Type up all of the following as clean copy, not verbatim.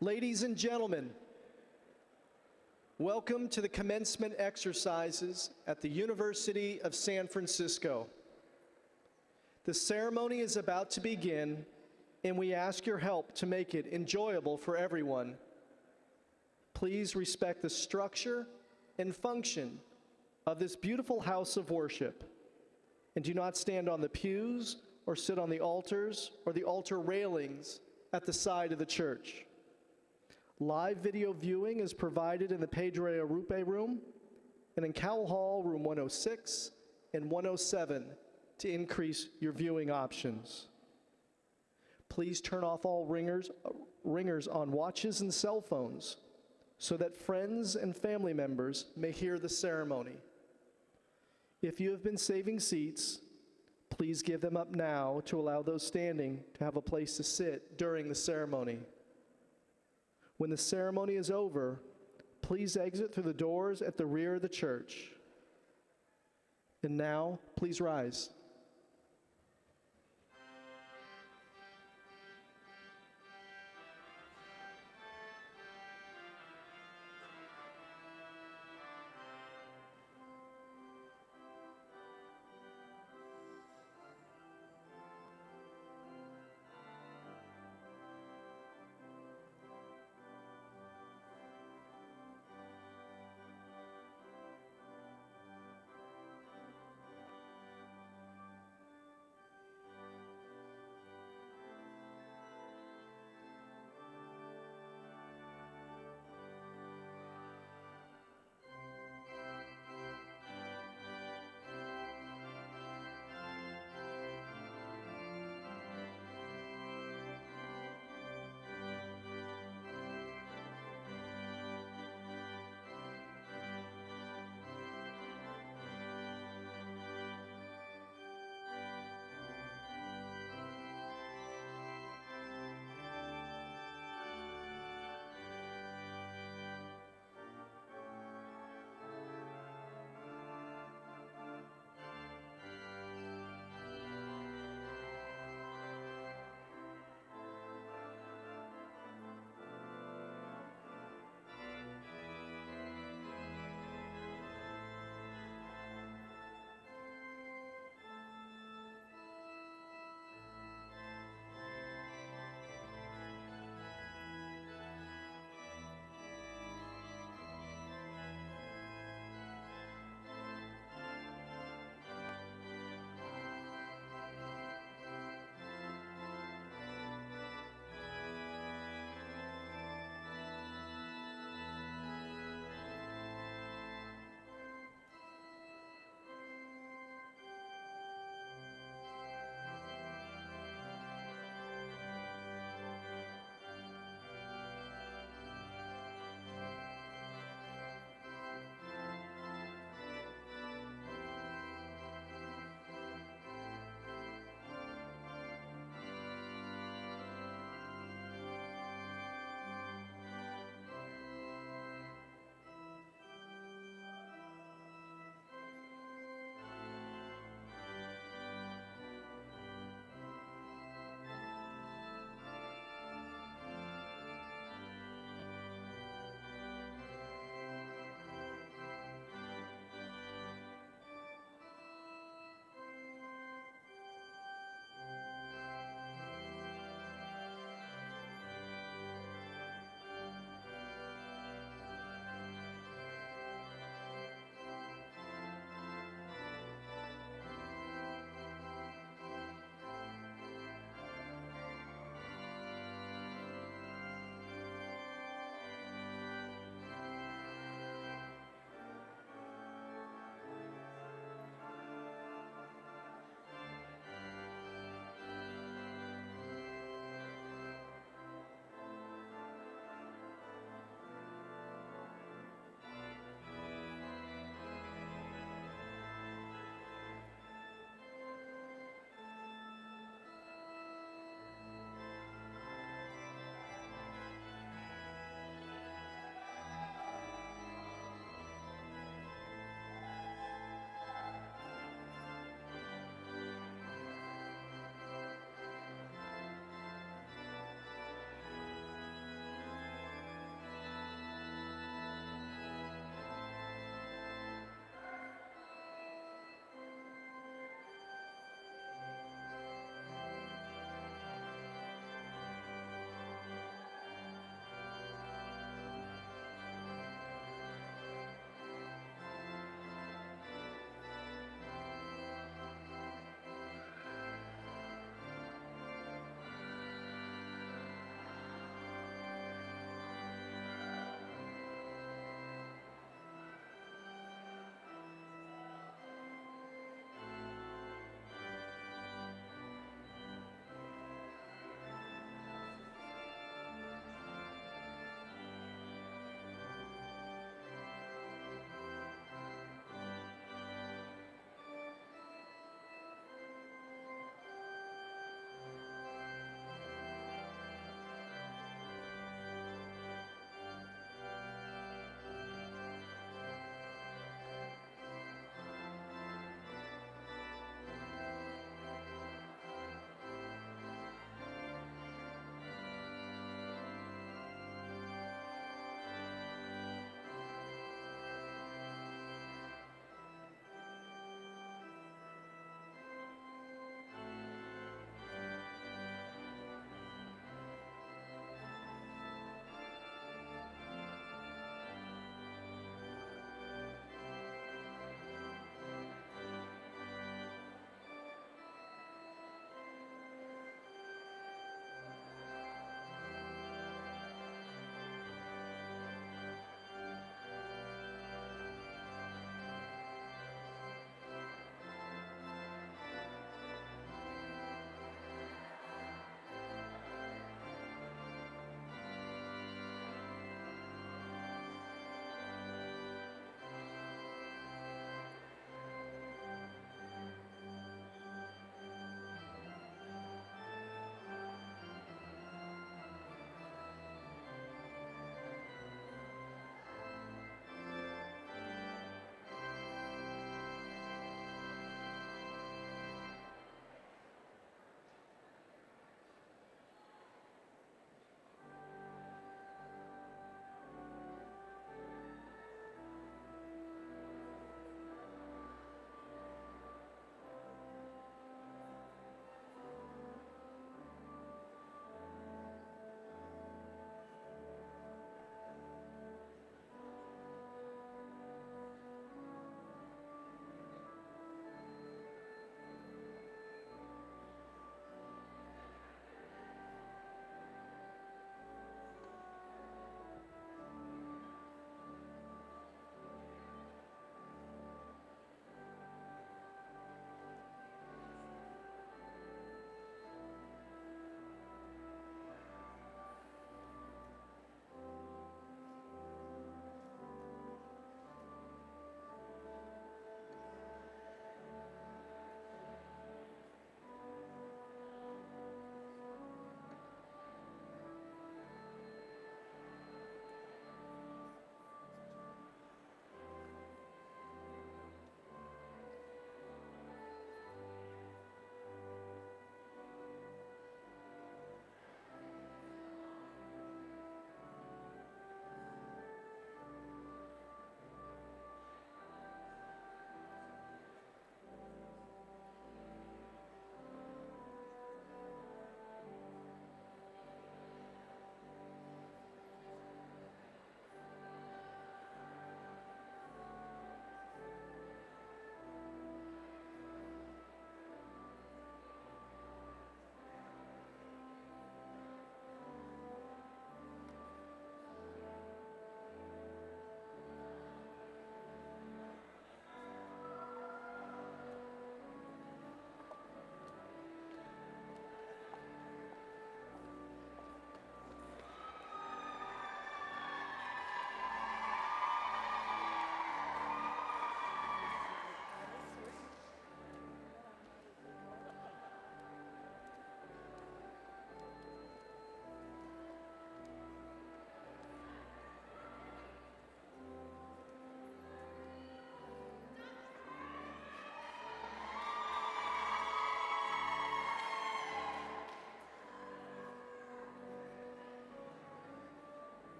Ladies and gentlemen, welcome to the commencement exercises at the University of San Francisco. The ceremony is about to begin, and we ask your help to make it enjoyable for everyone. Please respect the structure and function of this beautiful house of worship, and do not stand on the pews or sit on the altars or the altar railings at the side of the church. Live video viewing is provided in the Pedro Arrupe room and in Cowell Hall, room 106 and 107 to increase your viewing options. Please turn off all ringers on watches and cell phones so that friends and family members may hear the ceremony. If you have been saving seats, please give them up now to allow those standing to have a place to sit during the ceremony. When the ceremony is over, please exit through the doors at the rear of the church. And now, please rise.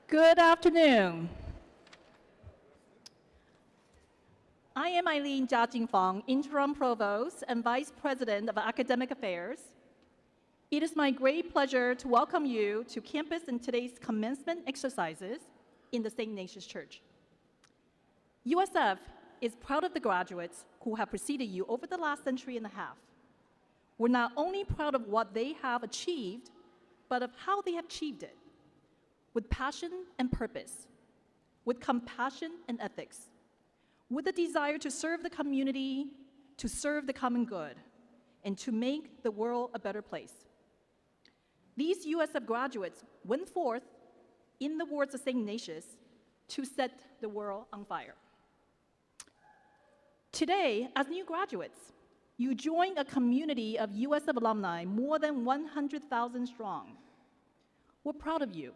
Good afternoon. I am Eileen Jiajing Fang, Interim Provost and Vice President of Academic Affairs. It is my great pleasure to welcome you to campus in today's commencement exercises in the St. Ignatius Church. USF is proud of the graduates who have preceded you over the last century and a half. We're not only proud of what they have achieved, but of how they have achieved it, with passion and purpose, with compassion and ethics, with a desire to serve the community, to serve the common good, and to make the world a better place. These USF graduates went forth, in the words of St. Ignatius, to set the world on fire. Today, as new graduates, you join a community of USF alumni more than 100,000 strong. We're proud of you,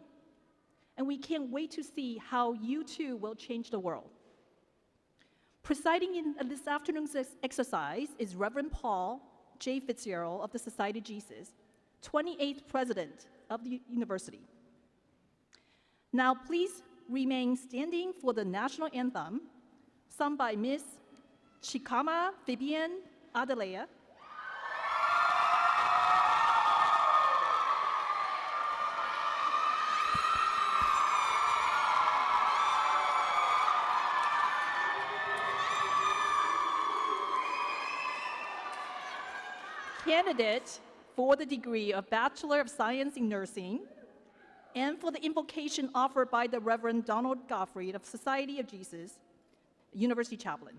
and we can't wait to see how you too will change the world. Presiding in this afternoon's exercise is Reverend Paul J. Fitzgerald of the Society of Jesus, 28th President of the university. Now please remain standing for the national anthem, sung by Ms. Chikama Vivian Adelea. Candidate for the degree of Bachelor of Science in Nursing, and for the invocation offered by the Reverend Donald Gottfried of Society of Jesus, University Chaplain,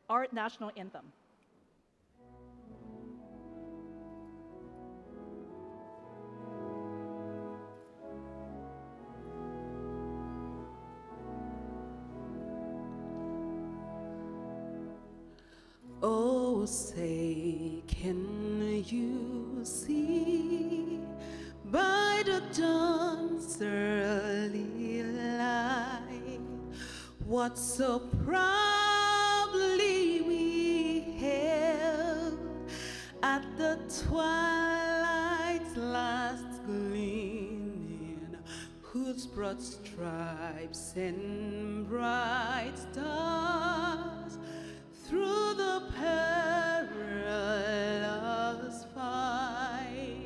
our national anthem. Oh, say, can you see by the dawn's early light what so proudly we hailed at the twilight's last gleaming, whose broad stripes and bright stars through the perilous fight,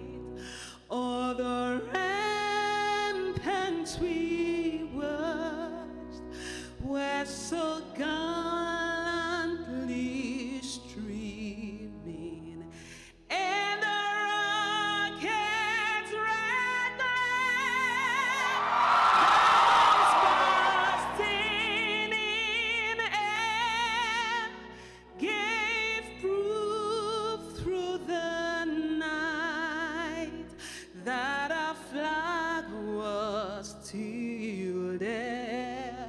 o'er the rampant we watched, were so gallantly streaming, and the rocket's red flames bursting in air gave proof through the night that our flag was still there.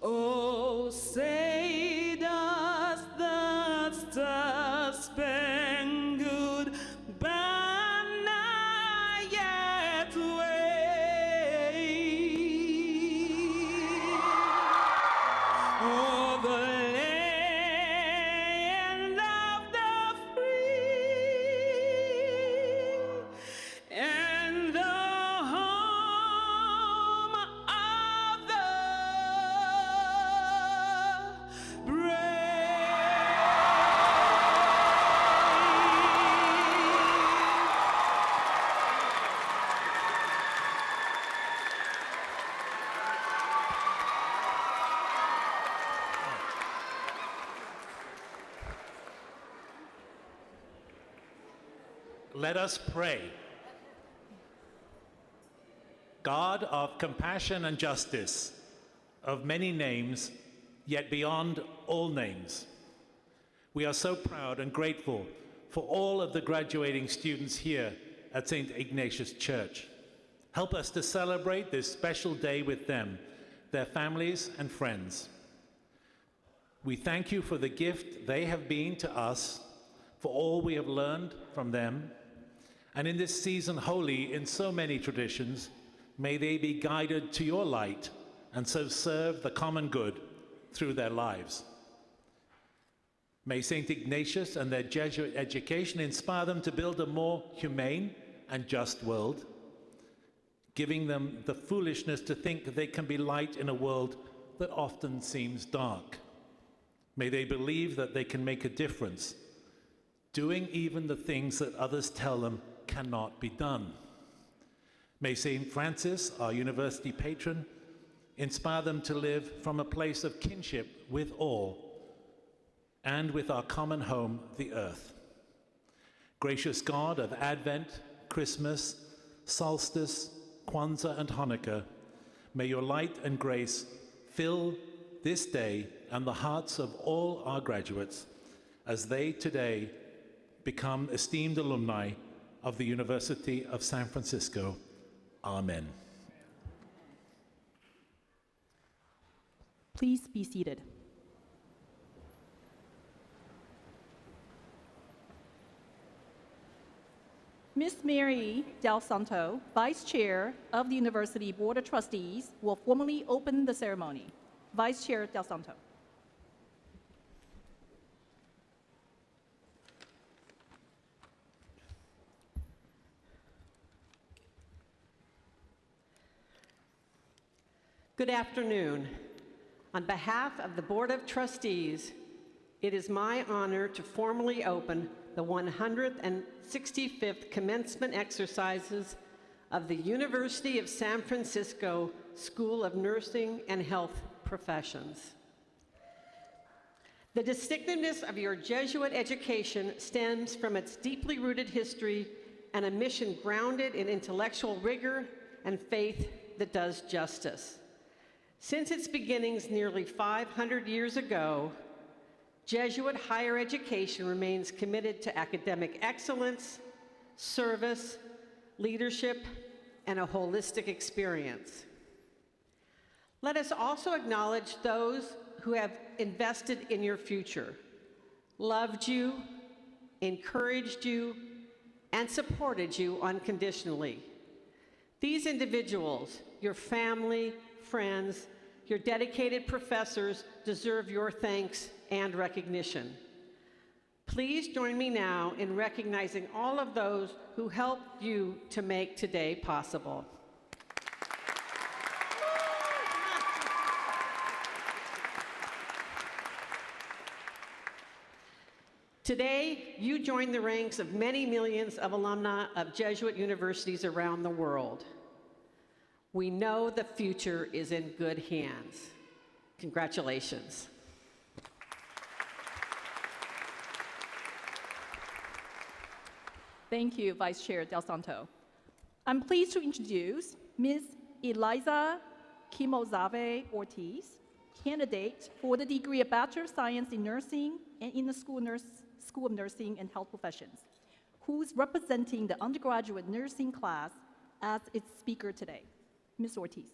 Oh, say does the star-spangled banner yet wave? Oh, the land of the free and the home of the Let us pray. God of compassion and justice, of many names, yet beyond all names, we are so proud and grateful for all of the graduating students here at St. Ignatius Church. Help us to celebrate this special day with them, their families and friends. We thank you for the gift they have been to us, for all we have learned from them, and in this season holy in so many traditions, may they be guided to your light and so serve the common good through their lives. May St. Ignatius and their Jesuit education inspire them to build a more humane and just world. giving them the foolishness to think they can be light in a world that often seems dark. May they believe that they can make a difference, doing even the things that others tell them cannot be done. May St. Francis, our university patron, inspire them to live from a place of kinship with all and with our common home, the earth. Gracious God of Advent, Christmas, solstice, Kwanzaa, and Hanukkah, may your light and grace fill this day and the hearts of all our graduates as they today become esteemed alumni of the University of San Francisco. Amen. Please be seated. Ms. Mary Del Santo, Vice Chair of the University Board of Trustees, will formally open the ceremony. Vice Chair Del Santo. Good afternoon. On behalf of the Board of Trustees, it is my honor to formally open the 165th commencement exercises of the University of San Francisco School of Nursing and Health Professions. The distinctiveness of your Jesuit education stems from its deeply rooted history and a mission grounded in intellectual rigor and faith that does justice. Since its beginnings nearly 500 years ago, Jesuit higher education remains committed to academic excellence, service, leadership, and a holistic experience. Let us also acknowledge those who have invested in your future, loved you, encouraged you, and supported you unconditionally. These individuals, your family, friends, your dedicated professors deserve your thanks and recognition. Please join me now in recognizing all of those who helped you to make today possible. Today, you join the ranks of many millions of alumni of Jesuit universities around the world. We know the future is in good hands. Congratulations. Thank you, Vice Chair Del Santo. I'm pleased to introduce Ms. Eliza Kimozave Ortiz, candidate for the degree of Bachelor of Science in Nursing and in the School of Nursing and Health Professions, who's representing the undergraduate nursing class as its speaker today. Ms. Ortiz.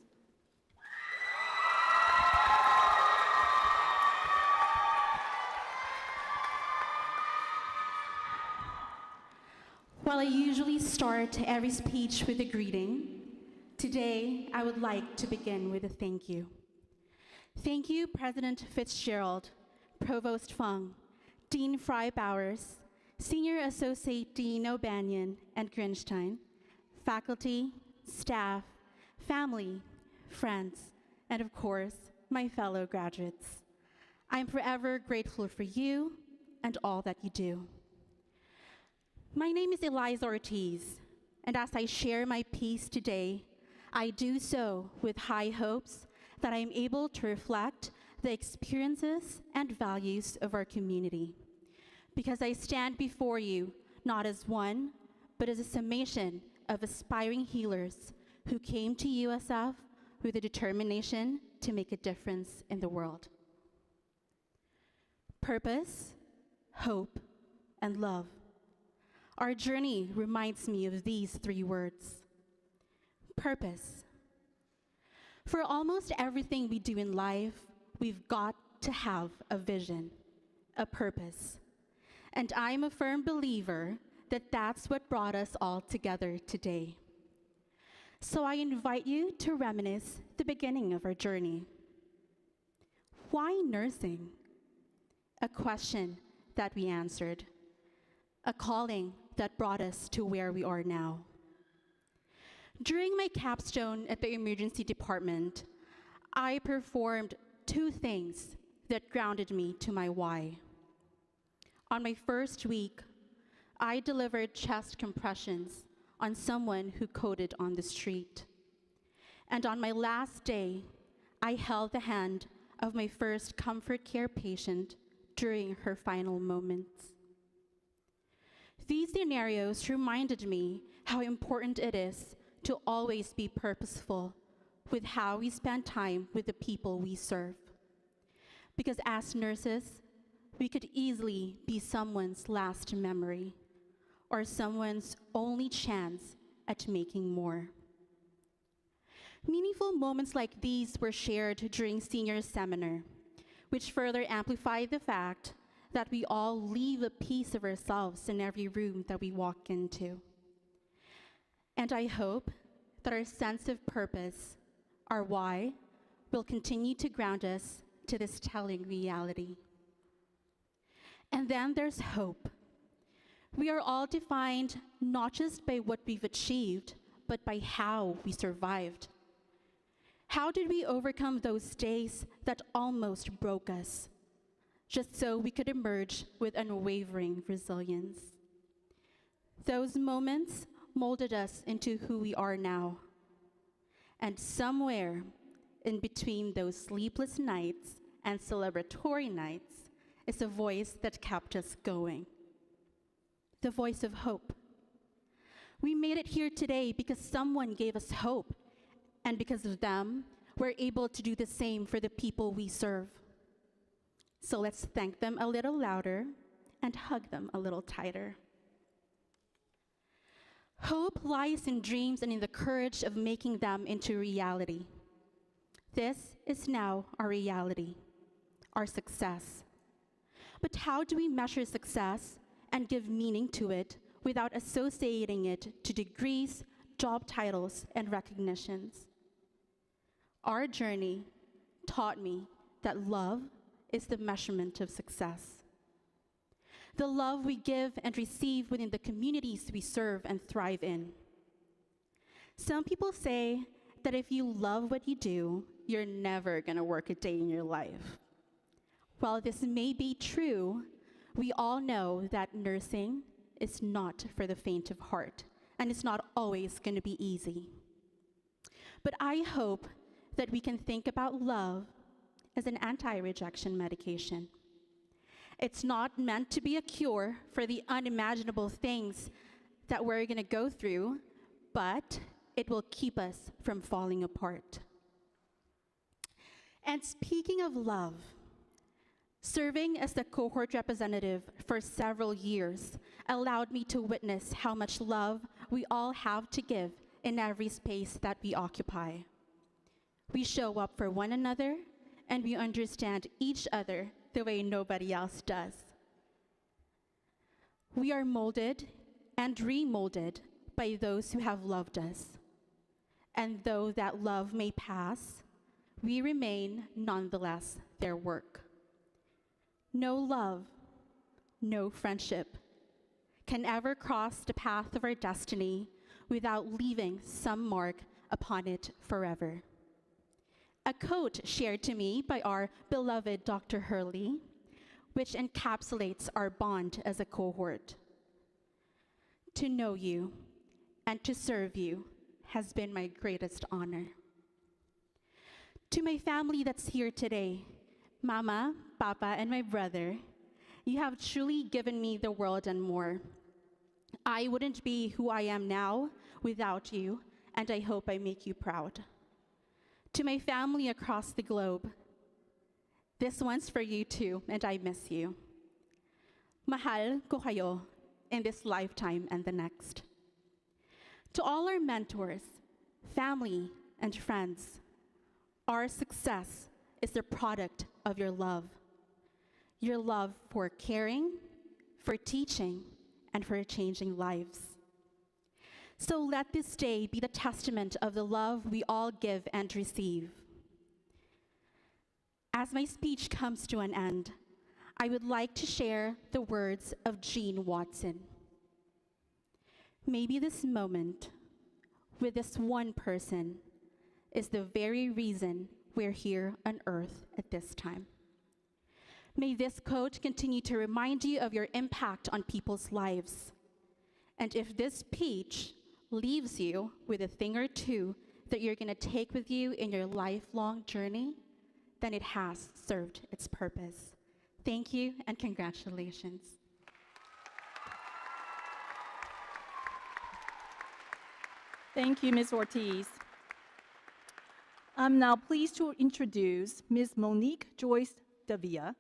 While I usually start every speech with a greeting, today I would like to begin with a thank you. Thank you, President Fitzgerald, Provost Fung, Dean Fry Bowers, Senior Associate Dean O'Banion and Grinstein, faculty, staff, family, friends, and of course, my fellow graduates. I'm forever grateful for you and all that you do. My name is Eliza Ortiz, and as I share my piece today, I do so with high hopes that I am able to reflect the experiences and values of our community, because I stand before you not as one, but as a summation of aspiring healers who came to USF with a determination to make a difference in the world. Purpose, hope, and love. Our journey reminds me of these three words. Purpose. For almost everything we do in life, we've got to have a vision, a purpose. And I'm a firm believer that that's what brought us all together today. So I invite you to reminisce the beginning of our journey. Why nursing? A question that we answered. A calling that brought us to where we are now. During my capstone at the emergency department, I performed two things that grounded me to my why. On my first week, I delivered chest compressions on someone who coded on the street. And on my last day, I held the hand of my first comfort care patient during her final moments. These scenarios reminded me how important it is to always be purposeful with how we spend time with the people we serve. Because as nurses, we could easily be someone's last memory or someone's only chance at making more. Meaningful moments like these were shared during senior seminar, which further amplified the fact that we all leave a piece of ourselves in every room that we walk into. And I hope that our sense of purpose, our why, will continue to ground us to this telling reality. And then there's hope. We are all defined not just by what we've achieved, but by how we survived. How did we overcome those days that almost broke us, just so we could emerge with unwavering resilience? Those moments molded us into who we are now. And somewhere in between those sleepless nights and celebratory nights is a voice that kept us going. The voice of hope. We made it here today because someone gave us hope, and because of them, we're able to do the same for the people we serve. So let's thank them a little louder and hug them a little tighter. Hope lies in dreams and in the courage of making them into reality. This is now our reality, our success. But how do we measure success and give meaning to it without associating it to degrees, job titles, and recognitions? Our journey taught me that love is the measurement of success. The love we give and receive within the communities we serve and thrive in. Some people say that if you love what you do, you're never gonna work a day in your life. While this may be true, we all know that nursing is not for the faint of heart, and it's not always gonna be easy. But I hope that we can think about love as an anti-rejection medication. It's not meant to be a cure for the unimaginable things that we're gonna go through, but it will keep us from falling apart. And speaking of love, serving as the cohort representative for several years allowed me to witness how much love we all have to give in every space that we occupy. We show up for one another, and we understand each other the way nobody else does. We are molded and remolded by those who have loved us. And though that love may pass, we remain nonetheless their work. No love, no friendship can ever cross the path of our destiny without leaving some mark upon it forever. A quote shared to me by our beloved Dr. Hurley, which encapsulates our bond as a cohort. To know you and to serve you has been my greatest honor. To my family that's here today, Mama, Papa, and my brother, you have truly given me the world and more. I wouldn't be who I am now without you, and I hope I make you proud. To my family across the globe, this one's for you too, and I miss you. Mahal ko kayo in this lifetime and the next. To all our mentors, family, and friends, our success is the product of your love for caring, for teaching, and for changing lives. So let this day be the testament of the love we all give and receive. As my speech comes to an end, I would like to share the words of Jean Watson. Maybe this moment with this one person is the very reason we're here on earth at this time. May this quote continue to remind you of your impact on people's lives. And if this speech leaves you with a thing or two that you're going to take with you in your lifelong journey, then it has served its purpose. Thank you and congratulations. Thank you, Ms. Ortiz. I'm now pleased to introduce Ms. Monique Joyce Davia,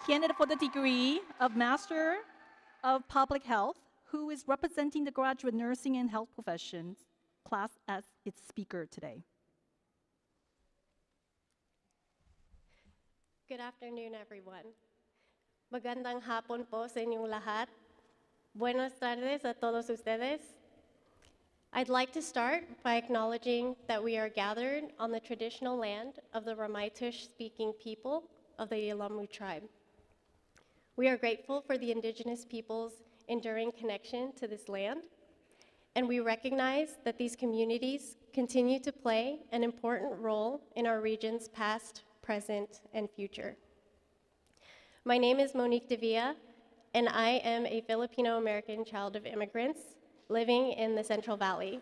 candidate for the degree of Master of Public Health, who is representing the graduate nursing and health professions class as its speaker today. Good afternoon, everyone. Magandang hapon po sa inyong lahat. Buenas tardes a todos ustedes. I'd like to start by acknowledging that we are gathered on the traditional land of the Ramaytush-speaking people of the Ilamu tribe. We are grateful for the indigenous people's enduring connection to this land, and we recognize that these communities continue to play an important role in our region's past, present, and future. My name is Monique Davia, and I am a Filipino-American child of immigrants living in the Central Valley.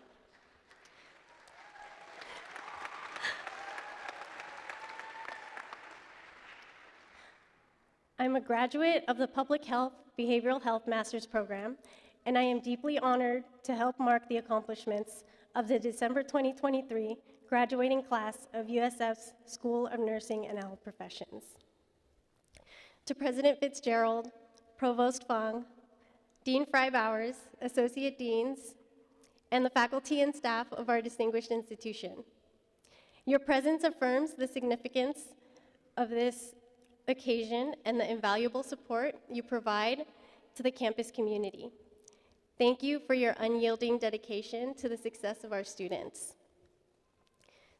I'm a graduate of the Public Health Behavioral Health Master's Program, and I am deeply honored to help mark the accomplishments of the December 2023 graduating class of USF's School of Nursing and Allied Professions. To President Fitzgerald, Provost Fong, Dean Frey-Bowers, Associate Deans, and the faculty and staff of our distinguished institution. Your presence affirms the significance of this occasion and the invaluable support you provide to the campus community. Thank you for your unyielding dedication to the success of our students.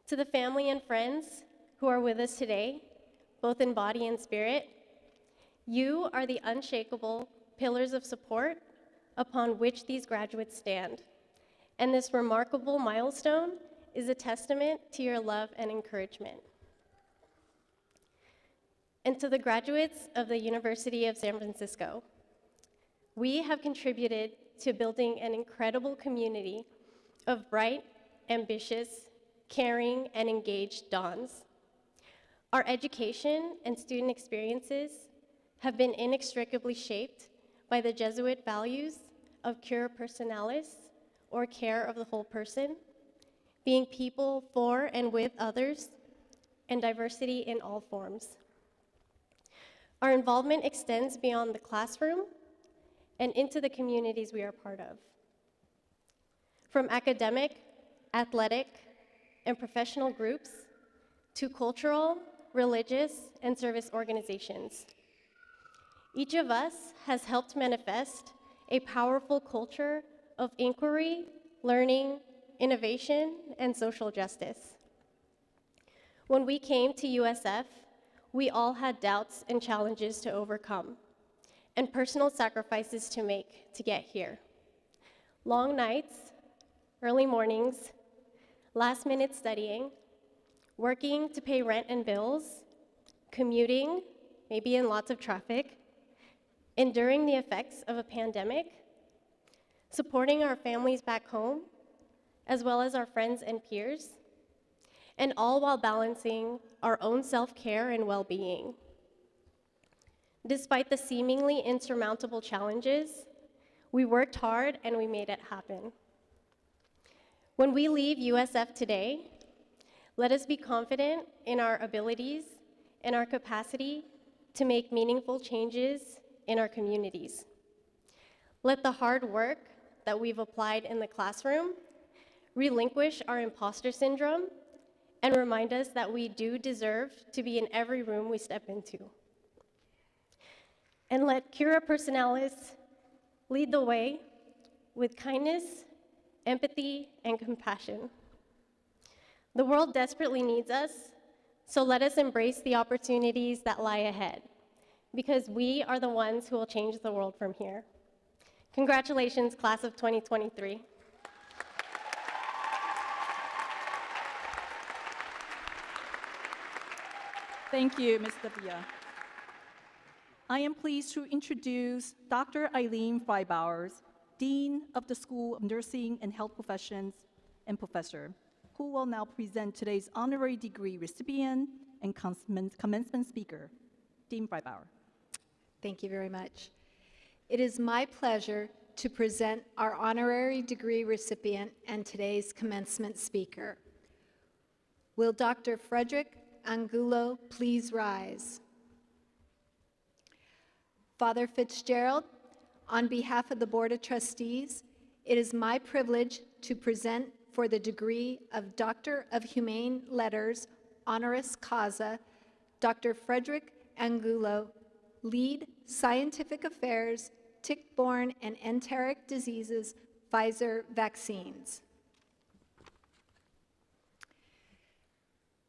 To the family and friends who are with us today, both in body and spirit, you are the unshakable pillars of support upon which these graduates stand. And this remarkable milestone is a testament to your love and encouragement. And to the graduates of the University of San Francisco, we have contributed to building an incredible community of bright, ambitious, caring, and engaged dons. Our education and student experiences have been inextricably shaped by the Jesuit values of cura personalis, or care of the whole person, being people for and with others, and diversity in all forms. Our involvement extends beyond the classroom and into the communities we are part of. From academic, athletic, and professional groups to cultural, religious, and service organizations. Each of us has helped manifest a powerful culture of inquiry, learning, innovation, and social justice. When we came to USF, we all had doubts and challenges to overcome, and personal sacrifices to make to get here. Long nights, early mornings, last-minute studying, working to pay rent and bills, commuting, maybe in lots of traffic, enduring the effects of a pandemic, supporting our families back home, as well as our friends and peers, and all while balancing our own self-care and well-being. Despite the seemingly insurmountable challenges, we worked hard and we made it happen. When we leave USF today, let us be confident in our abilities and our capacity to make meaningful changes in our communities. Let the hard work that we've applied in the classroom relinquish our imposter syndrome and remind us that we do deserve to be in every room we step into. And let cura personalis lead the way with kindness, empathy, and compassion. The world desperately needs us, so let us embrace the opportunities that lie ahead, because we are the ones who will change the world from here. Congratulations, class of 2023. Thank you, Ms. Davia. I am pleased to introduce Dr. Eileen Freibauers, Dean of the School of Nursing and Health Professions and Professor, who will now present today's honorary degree recipient and commencement speaker. Dean Freibauer. Thank you very much. It is my pleasure to present our honorary degree recipient and today's commencement speaker. Will Dr. Frederick Angulo please rise? Father Fitzgerald, on behalf of the Board of Trustees, it is my privilege to present for the degree of Doctor of Humane Letters, honoris causa, Dr. Frederick Angulo, Lead Scientific Affairs, Tick-Borne and Enteric Diseases, Pfizer Vaccines.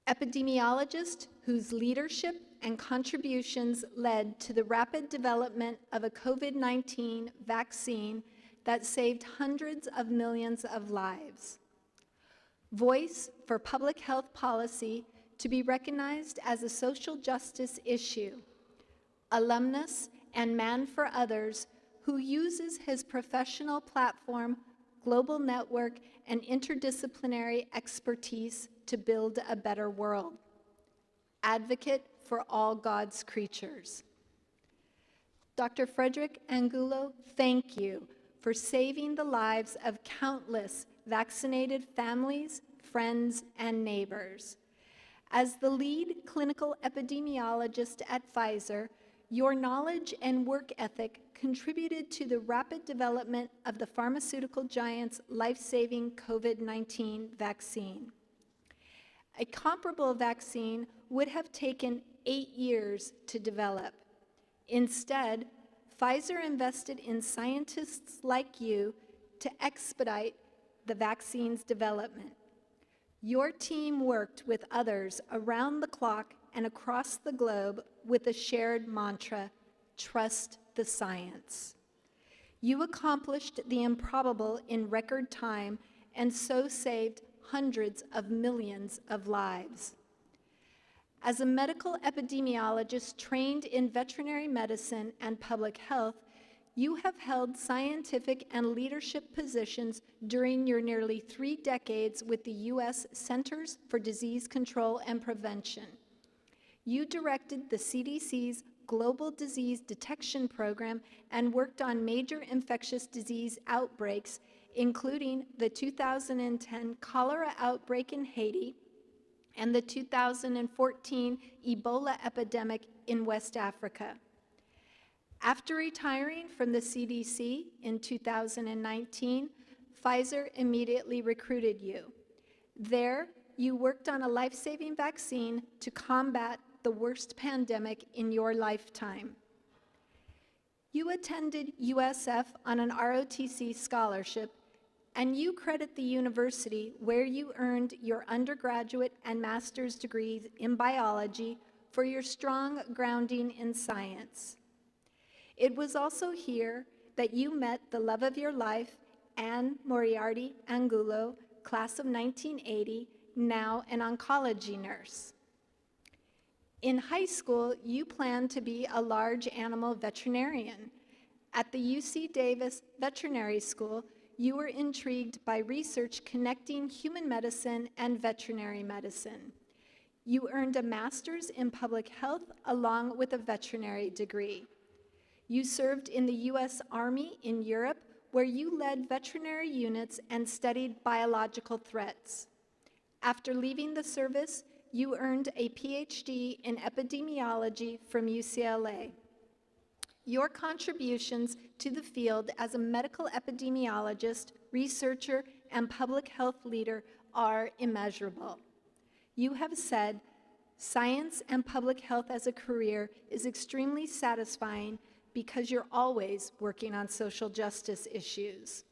Epidemiologist whose leadership and contributions led to the rapid development of a COVID-19 vaccine that saved hundreds of millions of lives. Voice for public health policy to be recognized as a social justice issue. Alumnus and man for others who uses his professional platform, global network, and interdisciplinary expertise to build a better world. Advocate for all God's creatures. Dr. Frederick Angulo, thank you for saving the lives of countless vaccinated families, friends, and neighbors. As the lead clinical epidemiologist at Pfizer, your knowledge and work ethic contributed to the rapid development of the pharmaceutical giant's life-saving COVID-19 vaccine. A comparable vaccine would have taken 8 years to develop. Instead, Pfizer invested in scientists like you to expedite the vaccine's development. Your team worked with others around the clock and across the globe with a shared mantra, trust the science. You accomplished the improbable in record time and so saved hundreds of millions of lives. As a medical epidemiologist trained in veterinary medicine and public health, you have held scientific and leadership positions during your nearly 3 decades with the U.S. Centers for Disease Control and Prevention. You directed the CDC's Global Disease Detection Program and worked on major infectious disease outbreaks, including the 2010 cholera outbreak in Haiti and the 2014 Ebola epidemic in West Africa. After retiring from the CDC in 2019, Pfizer immediately recruited you. There, you worked on a life-saving vaccine to combat the worst pandemic in your lifetime. You attended USF on an ROTC scholarship, and you credit the university where you earned your undergraduate and master's degrees in biology for your strong grounding in science. It was also here that you met the love of your life, Anne Moriarty Angulo, class of 1980, now an oncology nurse. In high school, you planned to be a large animal veterinarian. At the UC Davis Veterinary School, you were intrigued by research connecting human medicine and veterinary medicine. You earned a master's in public health along with a veterinary degree. You served in the U.S. Army in Europe, where you led veterinary units and studied biological threats. After leaving the service, you earned a PhD in epidemiology from UCLA. Your contributions to the field as a medical epidemiologist, researcher, and public health leader are immeasurable. You have said, science and public health as a career is extremely satisfying because you're always working on social justice issues.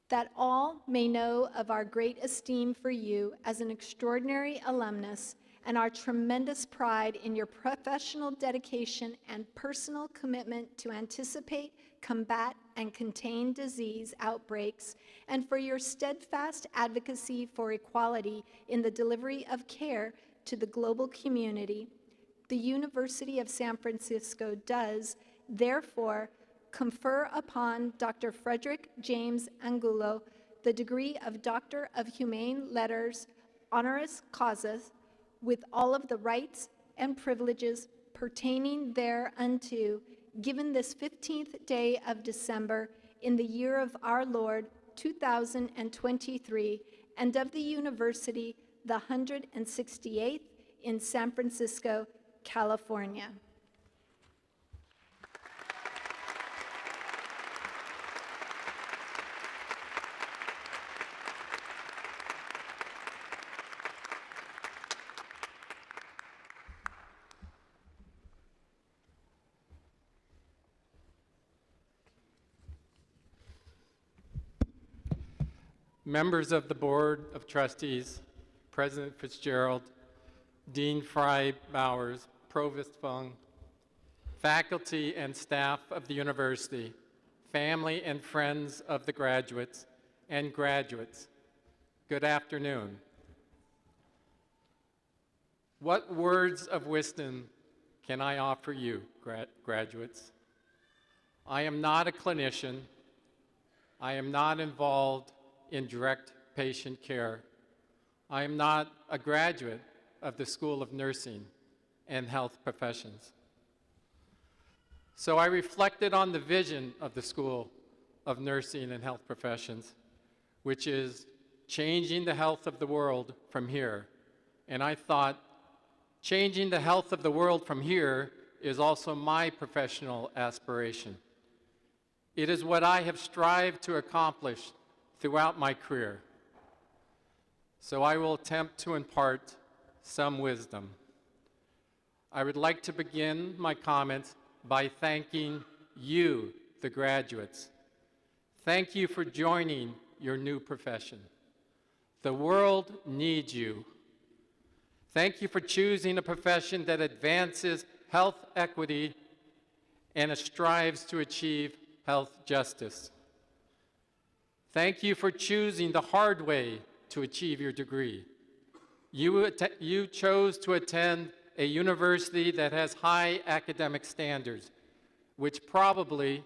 That all may know of our great esteem for you as an extraordinary alumnus and our tremendous pride in your professional dedication and personal commitment to anticipate, combat, and contain disease outbreaks, and for your steadfast advocacy for equality in the delivery of care to the global community, the University of San Francisco does, therefore, confer upon Dr. Frederick James Angulo the degree of Doctor of Humane Letters, honoris causa, with all of the rights and privileges pertaining thereunto, given this 15th day of December in the year of our Lord, 2023, and of the University, the 168th in San Francisco, California. Members of the Board of Trustees, President Fitzgerald, Dean Fry Bowers, Provost Fung, faculty and staff of the university, family and friends of the graduates, and graduates, good afternoon. What words of wisdom can I offer you, graduates? I am not a clinician. I am not involved in direct patient care. I am not a graduate of the School of Nursing and Health Professions. So I reflected on the vision of the School of Nursing and Health Professions, which is changing the health of the world from here. And I thought, changing the health of the world from here is also my professional aspiration. It is what I have strived to accomplish throughout my career. So I will attempt to impart some wisdom. I would like to begin my comments by thanking you, the graduates. Thank you for joining your new profession. The world needs you. Thank you for choosing a profession that advances health equity and strives to achieve health justice. Thank you for choosing the hard way to achieve your degree. You chose to attend a university that has high academic standards, which probably,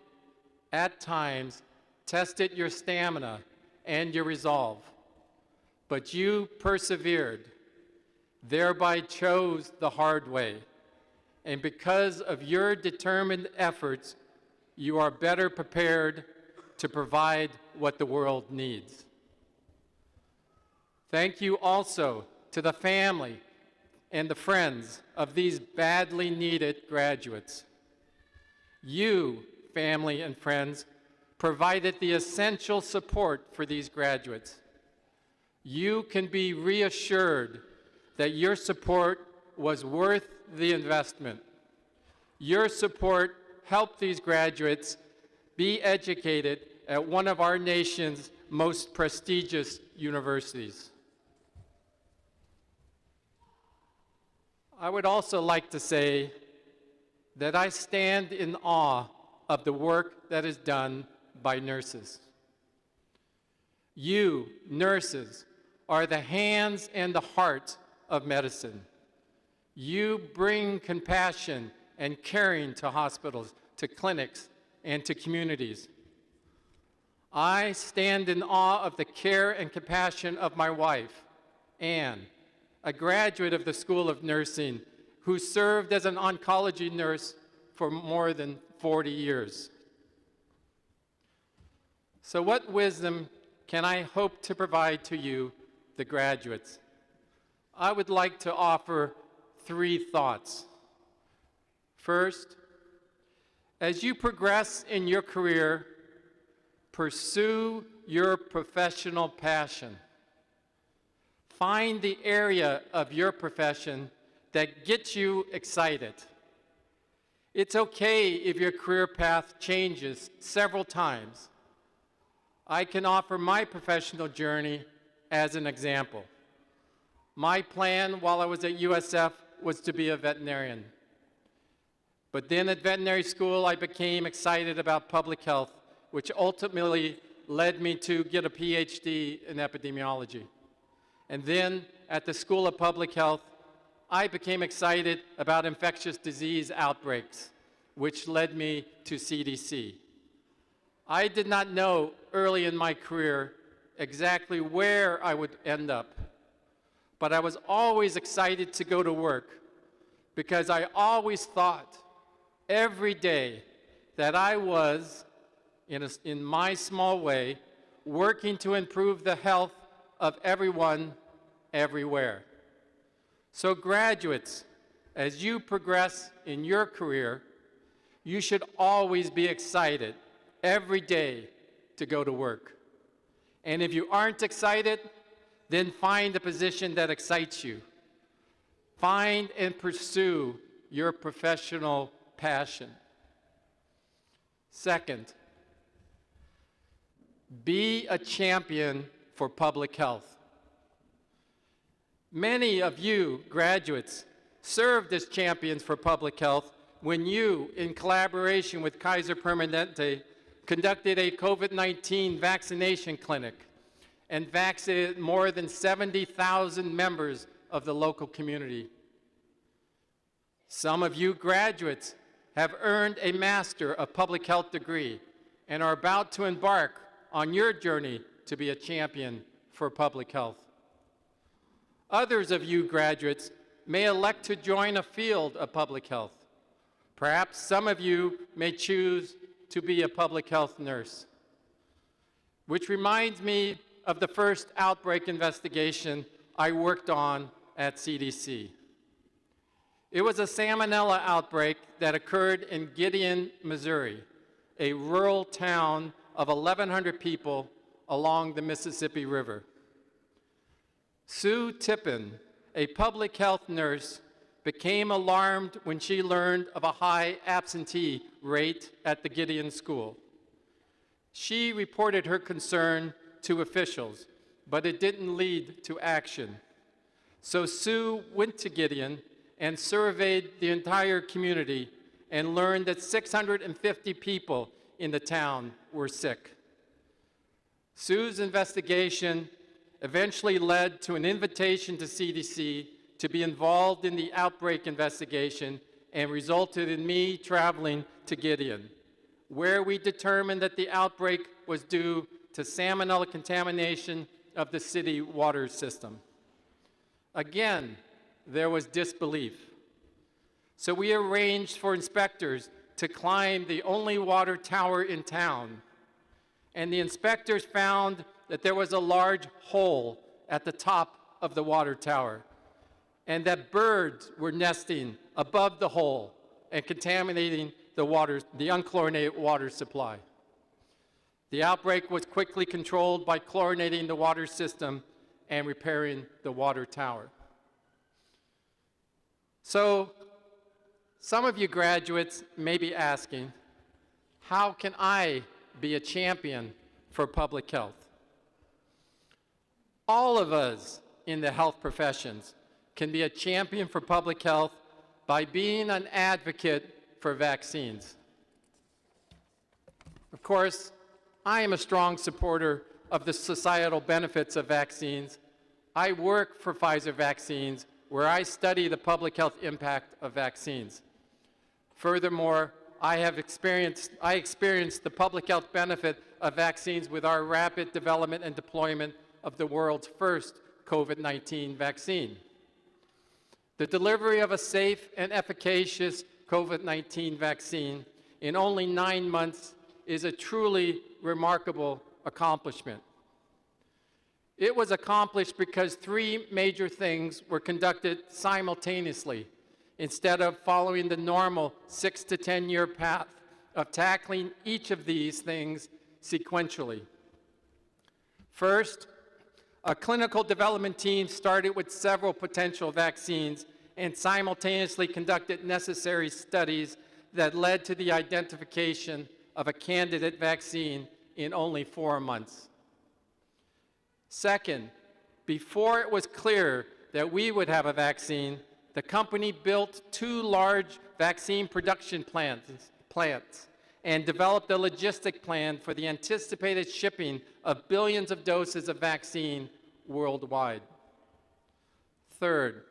at times, tested your stamina and your resolve. But you persevered, thereby chose the hard way. And because of your determined efforts, you are better prepared to provide what the world needs. Thank you also to the family and the friends of these badly needed graduates. You, family and friends, provided the essential support for these graduates. You can be reassured that your support was worth the investment. Your support helped these graduates be educated at one of our nation's most prestigious universities. I would also like to say that I stand in awe of the work that is done by nurses. You, nurses, are the hands and the heart of medicine. You bring compassion and caring to hospitals, to clinics, and to communities. I stand in awe of the care and compassion of my wife, Anne, a graduate of the School of Nursing who served as an oncology nurse for more than 40 years. So what wisdom can I hope to provide to you, the graduates? I would like to offer 3 thoughts. First, as you progress in your career, pursue your professional passion. Find the area of your profession that gets you excited. It's okay if your career path changes several times. I can offer my professional journey as an example. My plan while I was at USF was to be a veterinarian. But then at veterinary school, I became excited about public health, which ultimately led me to get a PhD in epidemiology. And then at the School of Public Health, I became excited about infectious disease outbreaks, which led me to CDC. I did not know early in my career exactly where I would end up, but I was always excited to go to work because I always thought every day that I was, in my small way, working to improve the health of everyone, everywhere. So graduates, as you progress in your career, you should always be excited every day to go to work. And if you aren't excited, then find a position that excites you. Find and pursue your professional passion. Second, be a champion for public health. Many of you graduates served as champions for public health when you, in collaboration with Kaiser Permanente, conducted a COVID-19 vaccination clinic and vaccinated more than 70,000 members of the local community. Some of you graduates have earned a Master of Public Health degree and are about to embark on your journey to be a champion for public health. Others of you graduates may elect to join a field of public health. Perhaps some of you may choose to be a public health nurse. Which reminds me of the first outbreak investigation I worked on at CDC. It was a salmonella outbreak that occurred in Gideon, Missouri, a rural town of 1,100 people along the Mississippi River. Sue Tippin, a public health nurse, became alarmed when she learned of a high absentee rate at the Gideon school. She reported her concern to officials, but it didn't lead to action. So Sue went to Gideon and surveyed the entire community and learned that 650 people in the town were sick. Sue's investigation eventually led to an invitation to CDC to be involved in the outbreak investigation and resulted in me traveling to Gideon, where we determined that the outbreak was due to salmonella contamination of the city water system. Again, there was disbelief. So we arranged for inspectors to climb the only water tower in town, and the inspectors found that there was a large hole at the top of the water tower, and that birds were nesting above the hole and contaminating the unchlorinated water supply. The outbreak was quickly controlled by chlorinating the water system and repairing the water tower. So, some of you graduates may be asking, how can I be a champion for public health? All of us in the health professions can be a champion for public health by being an advocate for vaccines. Of course, I am a strong supporter of the societal benefits of vaccines. I work for Pfizer Vaccines, where I study the public health impact of vaccines. Furthermore, I experienced the public health benefit of vaccines with our rapid development and deployment of the world's first COVID-19 vaccine. The delivery of a safe and efficacious COVID-19 vaccine in only 9 months is a truly remarkable accomplishment. It was accomplished because 3 major things were conducted simultaneously instead of following the normal 6 to 10 year path of tackling each of these things sequentially. First, a clinical development team started with several potential vaccines and simultaneously conducted necessary studies that led to the identification of a candidate vaccine in only 4 months. Second, before it was clear that we would have a vaccine, the company built 2 large vaccine production plants and developed a logistic plan for the anticipated shipping of billions of doses of vaccine worldwide. Third,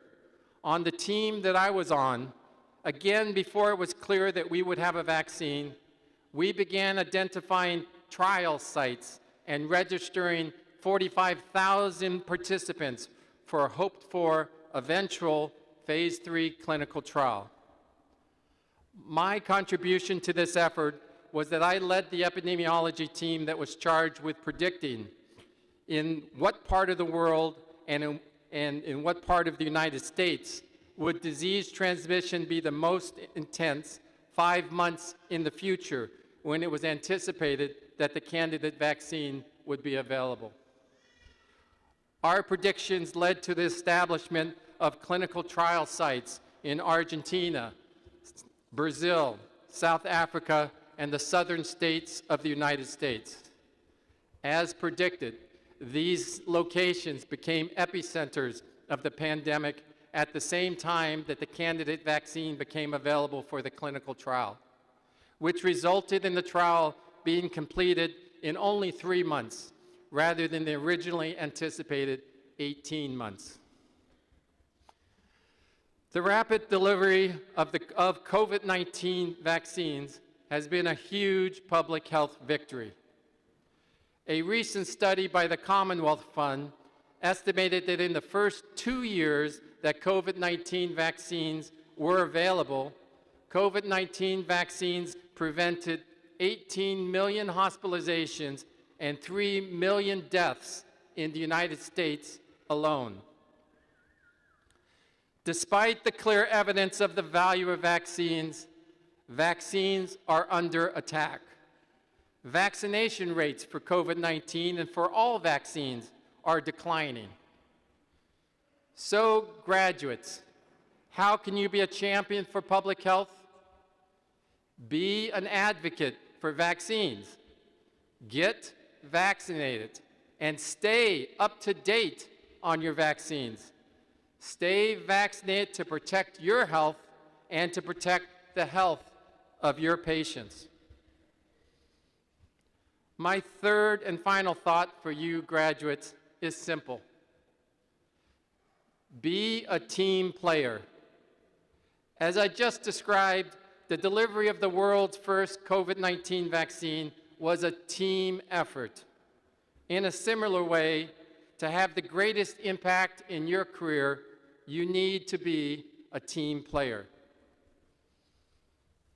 On the team that I was on, again before it was clear that we would have a vaccine, we began identifying trial sites and registering 45,000 participants for a hoped-for eventual phase 3 clinical trial. My contribution to this effort was that I led the epidemiology team that was charged with predicting in what part of the world and in what part of the United States would disease transmission be the most intense 5 months in the future when it was anticipated that the candidate vaccine would be available. Our predictions led to the establishment of clinical trial sites in Argentina, Brazil, South Africa, and the southern states of the United States. As predicted, these locations became epicenters of the pandemic at the same time that the candidate vaccine became available for the clinical trial, which resulted in the trial being completed in only 3 months, rather than the originally anticipated 18 months. The rapid delivery of COVID-19 vaccines has been a huge public health victory. A recent study by the Commonwealth Fund estimated that in the first 2 years that COVID-19 vaccines were available, COVID-19 vaccines prevented 18 million hospitalizations and 3 million deaths in the United States alone. Despite the clear evidence of the value of vaccines, vaccines are under attack. Vaccination rates for COVID-19 and for all vaccines are declining. So, graduates, how can you be a champion for public health? Be an advocate for vaccines. Get vaccinated and stay up to date on your vaccines. Stay vaccinated to protect your health and to protect the health of your patients. My third and final thought for you graduates is simple. Be a team player. As I just described, the delivery of the world's first COVID-19 vaccine was a team effort. In a similar way, to have the greatest impact in your career, you need to be a team player.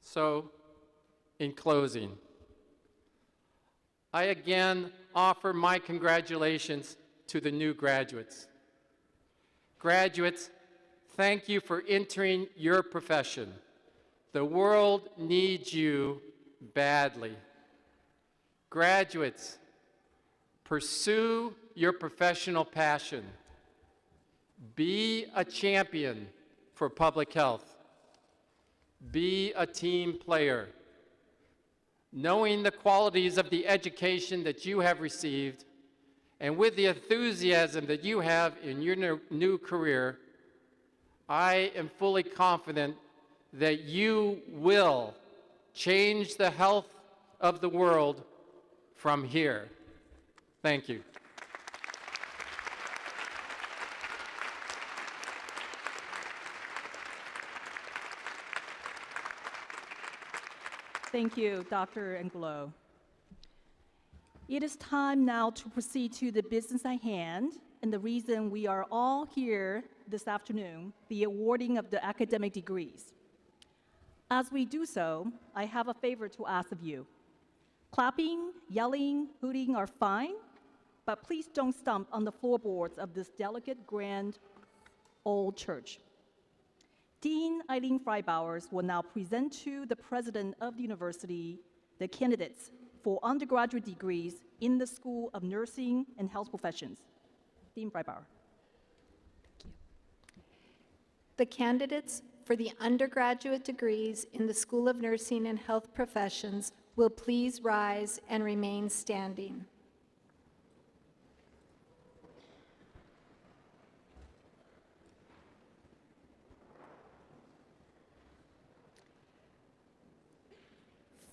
So, in closing, I again offer my congratulations to the new graduates. Graduates, thank you for entering your profession. The world needs you badly. Graduates, pursue your professional passion. Be a champion for public health. Be a team player. Knowing the qualities of the education that you have received, and with the enthusiasm that you have in your new career, I am fully confident that you will change the health of the world from here. Thank you. Thank you, Dr. Angelo. It is time now to proceed to the business at hand, and the reason we are all here this afternoon, the awarding of the academic degrees. As we do so, I have a favor to ask of you. Clapping, yelling, hooting are fine, but please don't stomp on the floorboards of this delicate, grand, old church. Dean Eileen Freibauers will now present to the president of the university the candidates for undergraduate degrees in the School of Nursing and Health Professions. Dean Freibauer. Thank you. The candidates for the undergraduate degrees in the School of Nursing and Health Professions will please rise and remain standing.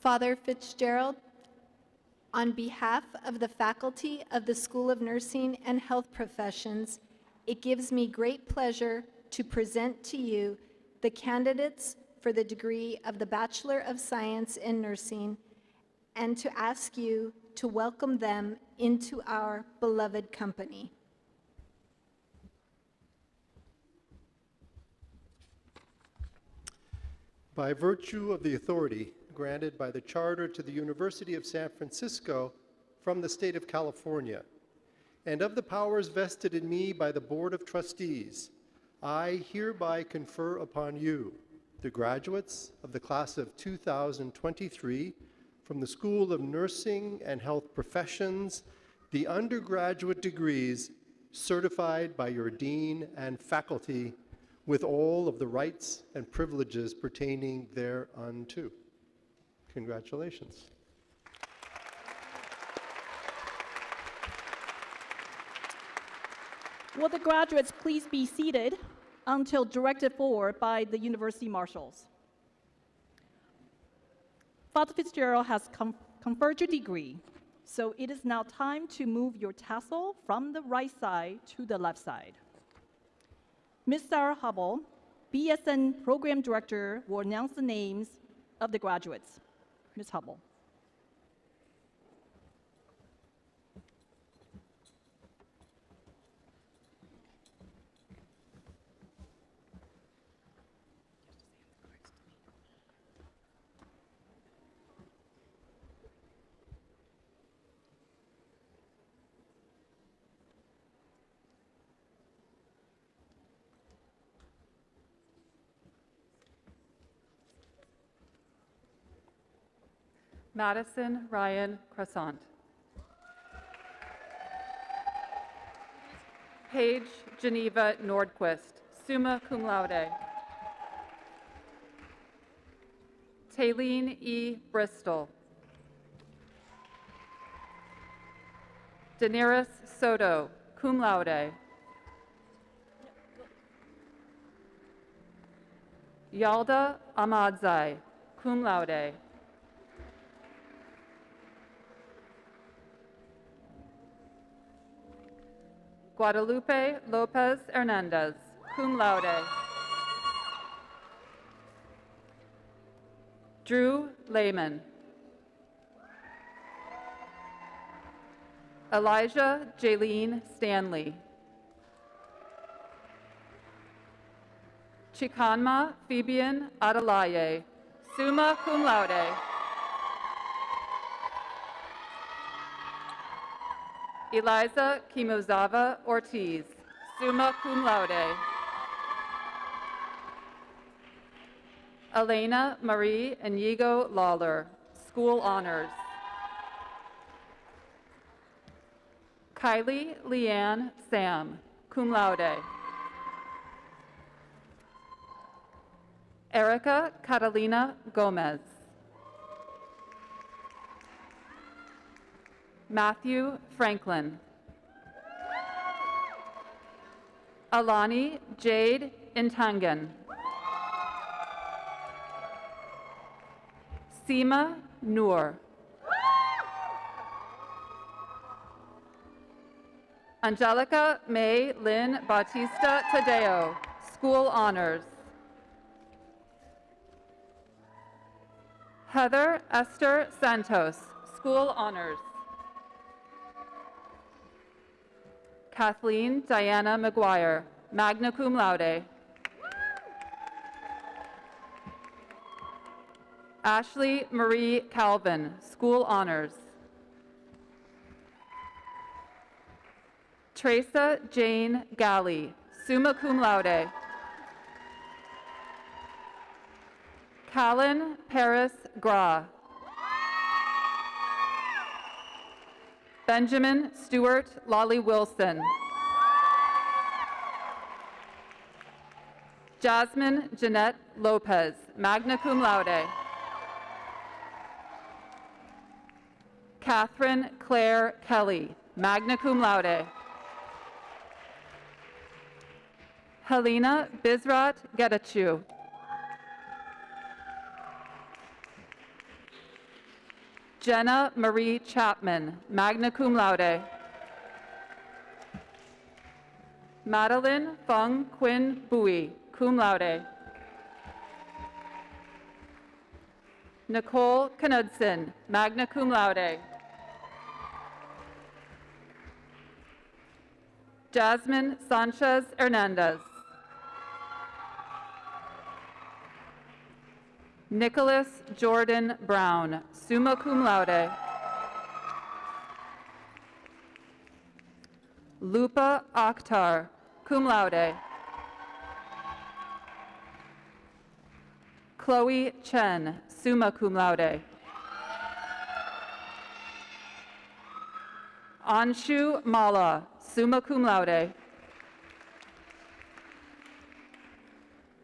Father Fitzgerald, on behalf of the faculty of the School of Nursing and Health Professions, it gives me great pleasure to present to you the candidates for the degree of the Bachelor of Science in Nursing and to ask you to welcome them into our beloved company. By virtue of the authority granted by the Charter to the University of San Francisco from the State of California, and of the powers vested in me by the Board of Trustees, I hereby confer upon you, the graduates of the class of 2023 from the School of Nursing and Health Professions, the undergraduate degrees certified by your dean and faculty with all of the rights and privileges pertaining thereunto. Congratulations. Will the graduates please be seated until directed for by the university marshals? Father Fitzgerald has conferred your degree, so it is now time to move your tassel from the right side to the left side. Ms. Sarah Hubble, BSN Program Director, will announce the names of the graduates. Ms. Hubble. Madison Ryan Crescent. Paige Geneva Nordquist, summa cum laude. Taylene E. Bristol. Daenerys Soto, cum laude. Yalda Ahmadzai, cum laude. Guadalupe Lopez Hernandez, cum laude. Drew Lehman. Elijah Jaylene Stanley. Chikanma Fabian Adelaye, summa cum laude. Eliza Kimozawa Ortiz, summa cum laude. Elena Marie Inigo Lawler, school honors. Kylie Leanne Sam, cum laude. Erica Catalina Gomez. Matthew Franklin. Alani Jade Intangan. Seema Noor. Angelica May Lynn Bautista Tadeo, school honors. Heather Esther Santos, school honors. Kathleen Diana McGuire, magna cum laude. Ashley Marie Calvin, school honors. Teresa Jane Galley, summa cum laude. Callan Paris Gra. Benjamin Stewart Lolly Wilson. Jasmine Jeanette Lopez, magna cum laude. Catherine Claire Kelly, magna cum laude. Helena Bizrat Getachew. Jenna Marie Chapman, magna cum laude. Madeline Fung Quinn Bui, cum laude. Nicole Knudsen, magna cum laude. Jasmine Sanchez Hernandez. Nicholas Jordan Brown, summa cum laude. Lupa Akhtar, cum laude. Chloe Chen, summa cum laude. Anshu Mala, summa cum laude.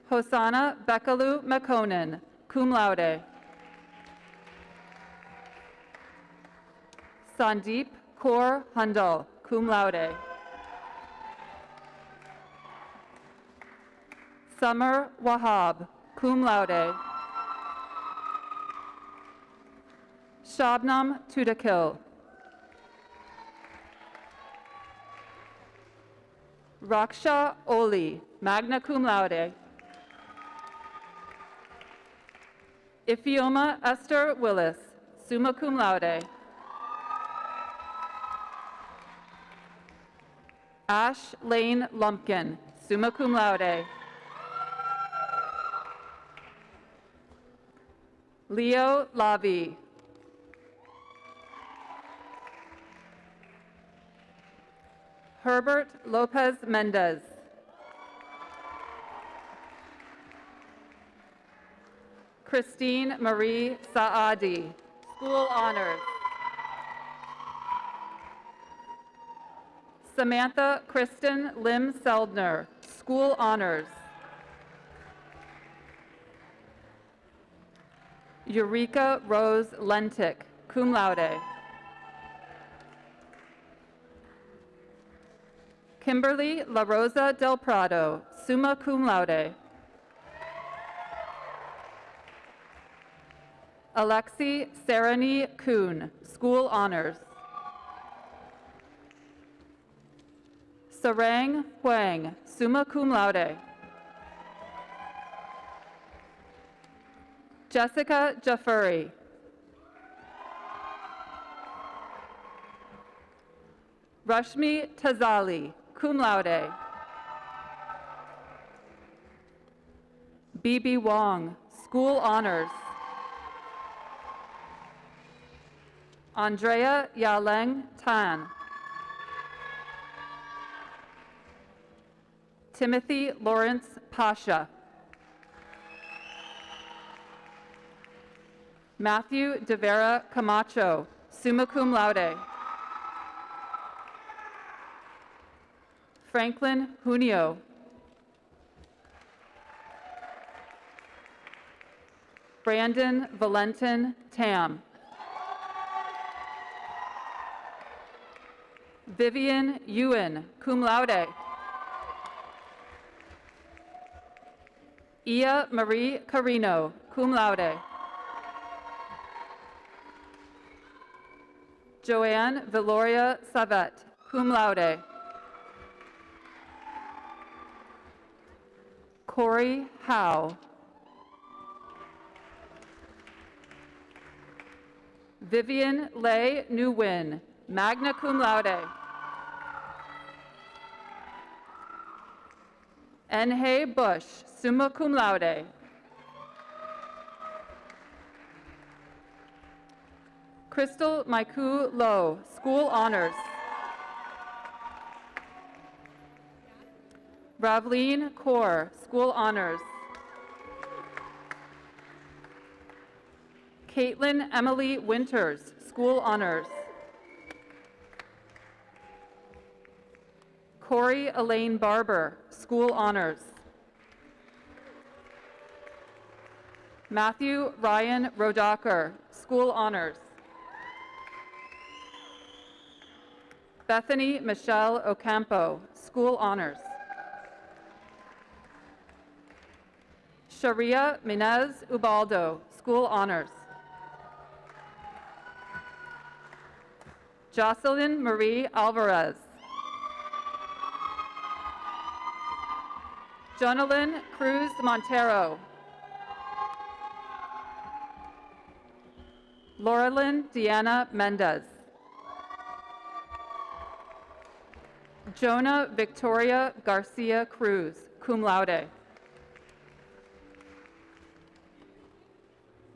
Hosanna Bekalu Makonnen, cum laude. Sandeep Kaur Handal, cum laude. Summer Wahab, cum laude. Shabnam Tudakil. Raksha Oli, magna cum laude. Ifioma Esther Willis, summa cum laude. Ash Lane Lumpkin, summa cum laude. Leo Lavi. Herbert Lopez Mendez. Christine Marie Saadi, school honors. Samantha Kristen Lim Seldner, school honors. Eureka Rose Lentick, cum laude. Kimberly La Rosa Del Prado, summa cum laude. Alexi Sarani Kuhn, school honors. Sarang Huang, summa cum laude. Jessica Jafuri. Rashmi Tazali, cum laude. Bibi Wong, school honors. Andrea Yaleng Tan. Timothy Lawrence Pasha. Matthew De Vera Camacho, summa cum laude. Franklin Junio. Brandon Valentin Tam. Vivian Ewan, cum laude. Ia Marie Carino, cum laude. Joanne Valoria Savet, cum laude. Corey Howe. Vivian Lei Nguyen, magna cum laude. Enhe Bush, summa cum laude. Crystal Maiku Low, school honors. Ravleen Kaur, school honors. Caitlin Emily Winters, school honors. Corey Elaine Barber, school honors. Matthew Ryan Rodaker, school honors. Bethany Michelle Ocampo, school honors. Sharia Minez Ubaldo, school honors. Jocelyn Marie Alvarez. Jonalyn Cruz Montero. Laurelyn Deanna Mendez. Jonah Victoria Garcia Cruz, cum laude.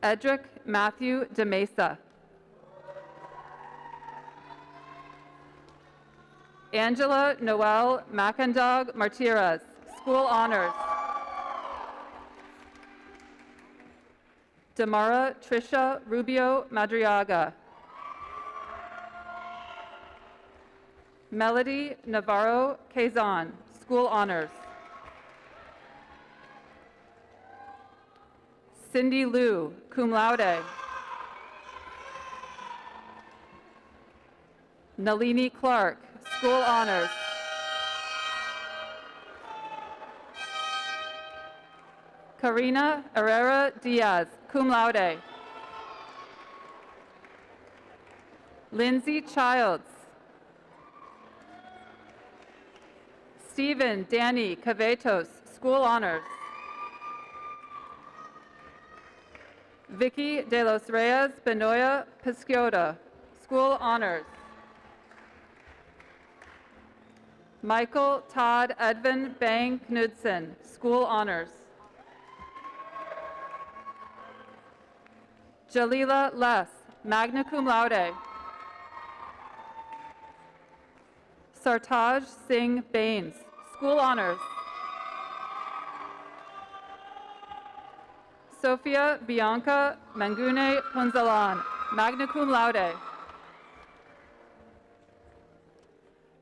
Edric Matthew de Mesa. Angela Noel Macandog Martirez, School Honors. Damara Trisha Rubio Madriaga. Melody Navarro Quezon, School Honors. Cindy Liu, cum laude. Nalini Clark, School Honors. Karina Herrera Diaz, cum laude. Lindsay Childs. Stephen Danny Cavetos, School Honors. Vicky de los Reyes Benoya Pisciota, School Honors. Michael Todd Edvin Bang Knudsen, School Honors. Jalila Les, magna cum laude. Sartaj Singh Bains, School Honors. Sofia Bianca Mangune Punzalan, magna cum laude.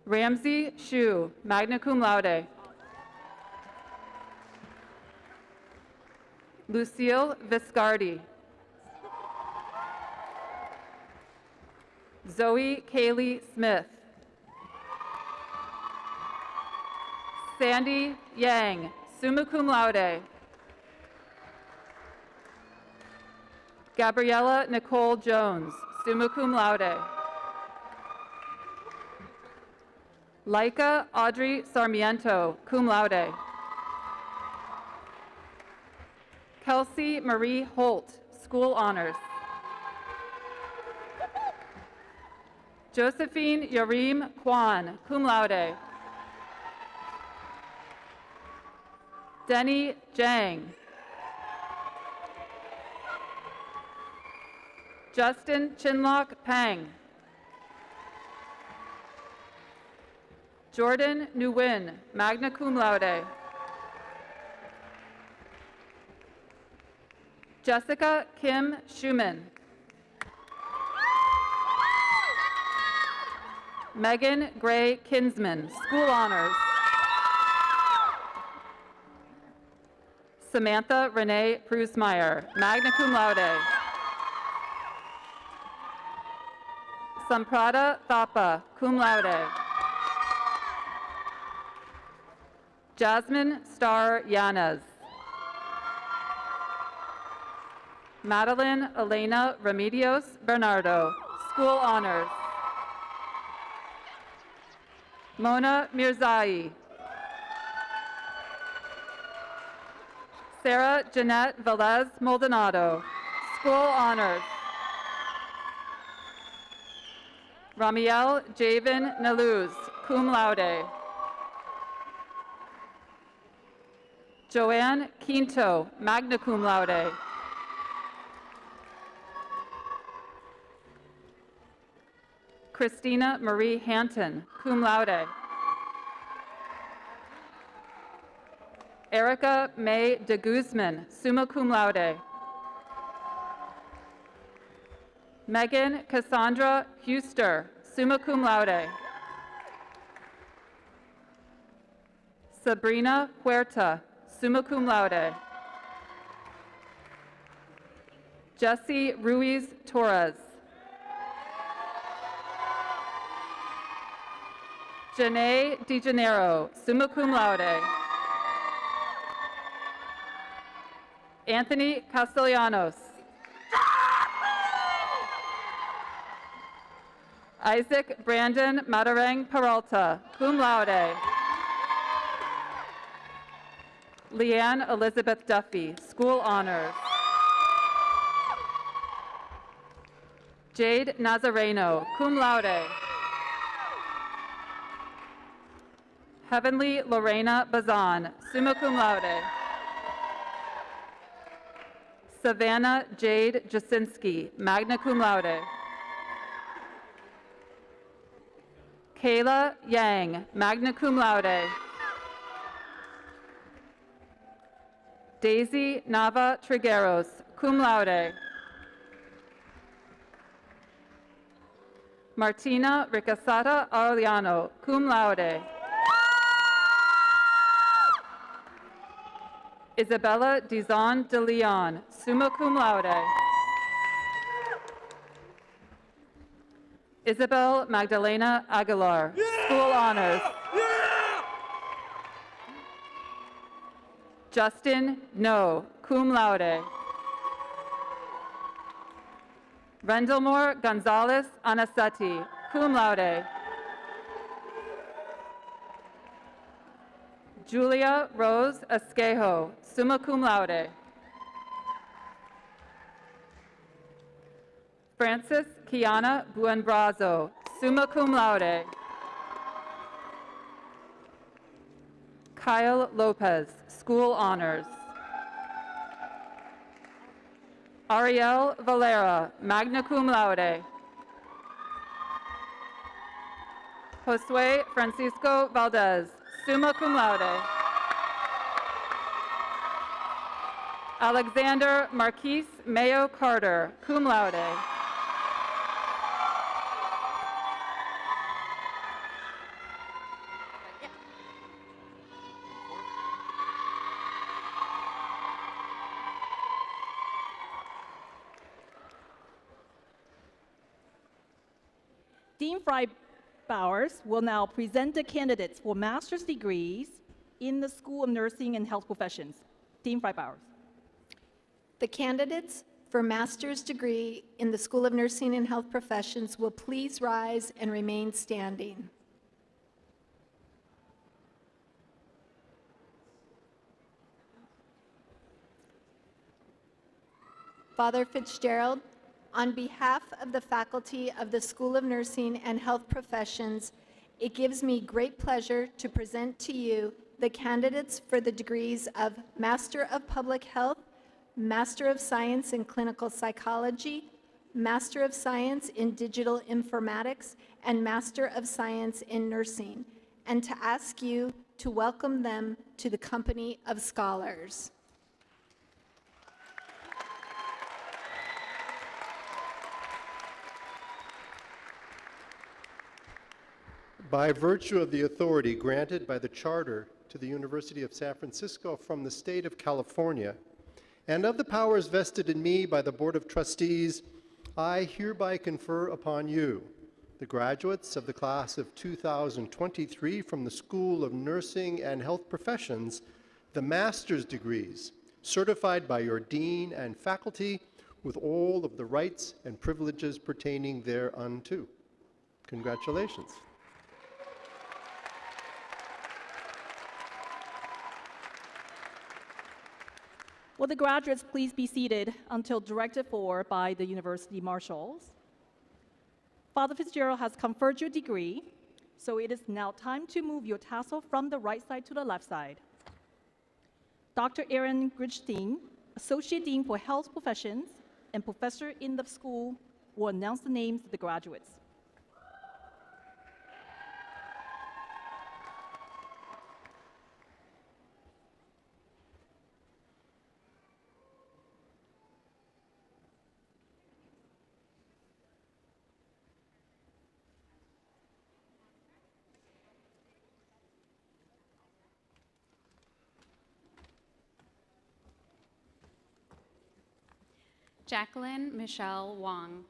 Ramsey Shu, magna cum laude. Lucille Viscardi. Zoe Kaylee Smith. Sandy Yang, summa cum laude. Gabriella Nicole Jones, summa cum laude. Laika Audrey Sarmiento, cum laude. Kelsey Marie Holt, School Honors. Josephine Yarim Kwan, cum laude. Denny Jang. Justin Chinlock Pang. Jordan Nguyen, magna cum laude. Jessica Kim Schumann. Megan Gray Kinsman, School Honors. Samantha Renee Prusmeyer, magna cum laude. Samprada Thapa, cum laude. Jasmine Star Yanez. Madeline Elena Remedios Bernardo, School Honors. Mona Mirzai. Sarah Jeanette Velez Maldonado, School Honors. Ramiel Javen Naluz, cum laude. Joanne Quinto, magna cum laude. Christina Marie Hanton, cum laude. Erica May de Guzman, summa cum laude. Megan Cassandra Huster, summa cum laude. Sabrina Huerta, summa cum laude. Jesse Ruiz Torres. Janae DeGenero, summa cum laude. Anthony Castellanos. Isaac Brandon Matarang Peralta, cum laude. Leanne Elizabeth Duffy, School Honors. Jade Nazareno, cum laude. Heavenly Lorena Bazan, summa cum laude. Savannah Jade Jasinski, magna cum laude. Kayla Yang, magna cum laude. Daisy Nava Trigueros, cum laude. Martina Ricasata Arellano, cum laude. Isabella Dizon de Leon, summa cum laude. Isabel Magdalena Aguilar, School Honors. Justin No, cum laude. Rendellmore Gonzalez Anasetti, cum laude. Julia Rose Esquejo, summa cum laude. Francis Kiana Buenbrazo, summa cum laude. Kyle Lopez, School Honors. Ariel Valera, magna cum laude. Josue Francisco Valdez, summa cum laude. Alexander Marquise Mayo Carter, cum laude. Dean Bowers will now present the candidates for master's degrees in the School of Nursing and Health Professions. Dean Bowers. The candidates for master's degree in the School of Nursing and Health Professions will please rise and remain standing. Father Fitzgerald, on behalf of the faculty of the School of Nursing and Health Professions, it gives me great pleasure to present to you the candidates for the degrees of Master of Public Health, Master of Science in Clinical Psychology, Master of Science in Digital Informatics, and Master of Science in Nursing, and to ask you to welcome them to the company of scholars. By virtue of the authority granted by the Charter to the University of San Francisco from the State of California, and of the powers vested in me by the Board of Trustees, I hereby confer upon you, the graduates of the class of 2023 from the School of Nursing and Health Professions, the master's degrees, certified by your dean and faculty with all of the rights and privileges pertaining thereunto. Congratulations. Will the graduates please be seated until directed for by the university marshals? Father Fitzgerald has conferred your degree, so it is now time to move your tassel from the right side to the left side. Dr. Aaron Gridstein, Associate Dean for Health Professions and Professor in the school, will announce the names of the graduates. Jacqueline Michelle Wong.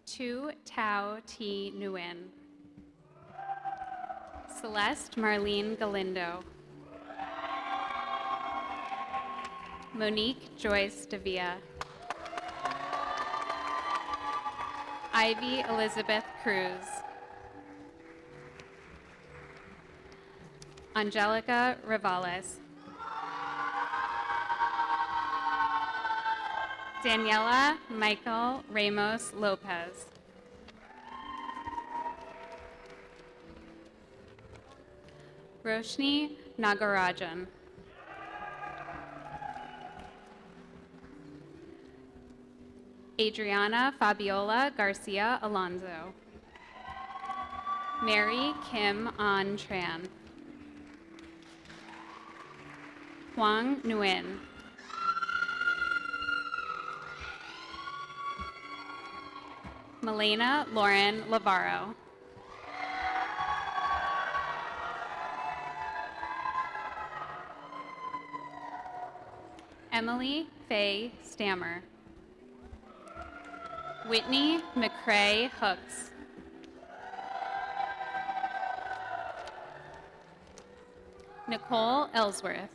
Tu Tao T. Nguyen. Celeste Marlene Galindo. Monique Joyce Davia. Ivy Elizabeth Cruz. Angelica Rivales. Daniela Michael Ramos Lopez. Roshni Nagarajan. Adriana Fabiola Garcia Alonso. Mary Kim An Tran. Huang Nguyen. Melena Lauren Lavaro. Emily Faye Stammer. Whitney McCrae Hooks. Nicole Ellsworth.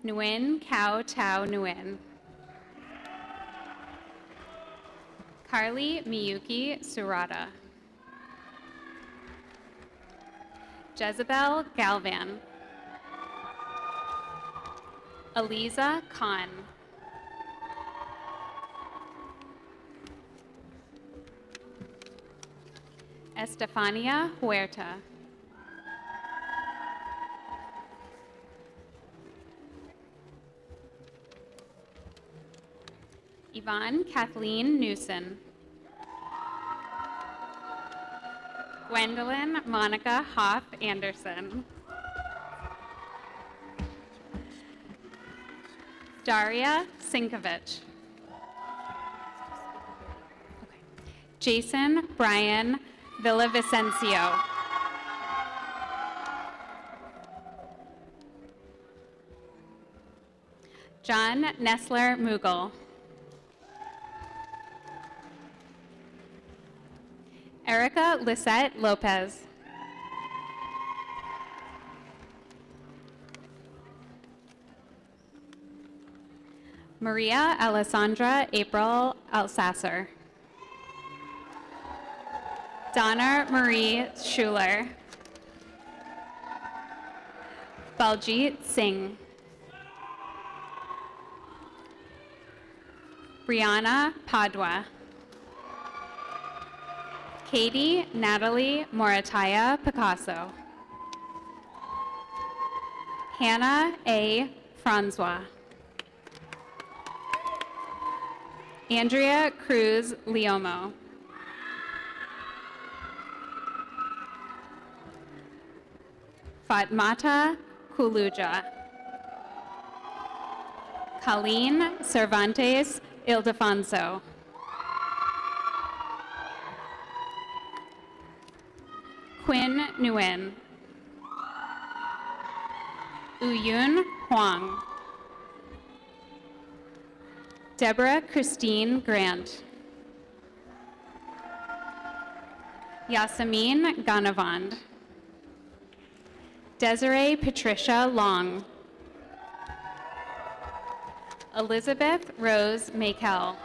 Nguyen Cao Tao Nguyen. Carly Miyuki Surata. Jezebel Galvan. Aliza Khan. Estefania Huerta. Yvonne Kathleen Newson. Gwendolyn Monica Hoff Anderson. Daria Sinkovich. Jason Brian Villavicencio. John Nestler Mughal. Erica Lisette Lopez. Maria Alessandra April Alsasser. Donna Marie Schuler. Baljit Singh. Brianna Padua. Katie Natalie Morataya Picasso. Hannah A. Francois. Andrea Cruz Leomo. Fatmata Kuluja. Colleen Cervantes Ildefonso. Quinn Nguyen. Uyun Huang. Deborah Christine Grant. Yasamine Ganavand. Desiree Patricia Long. Elizabeth Rose Makel.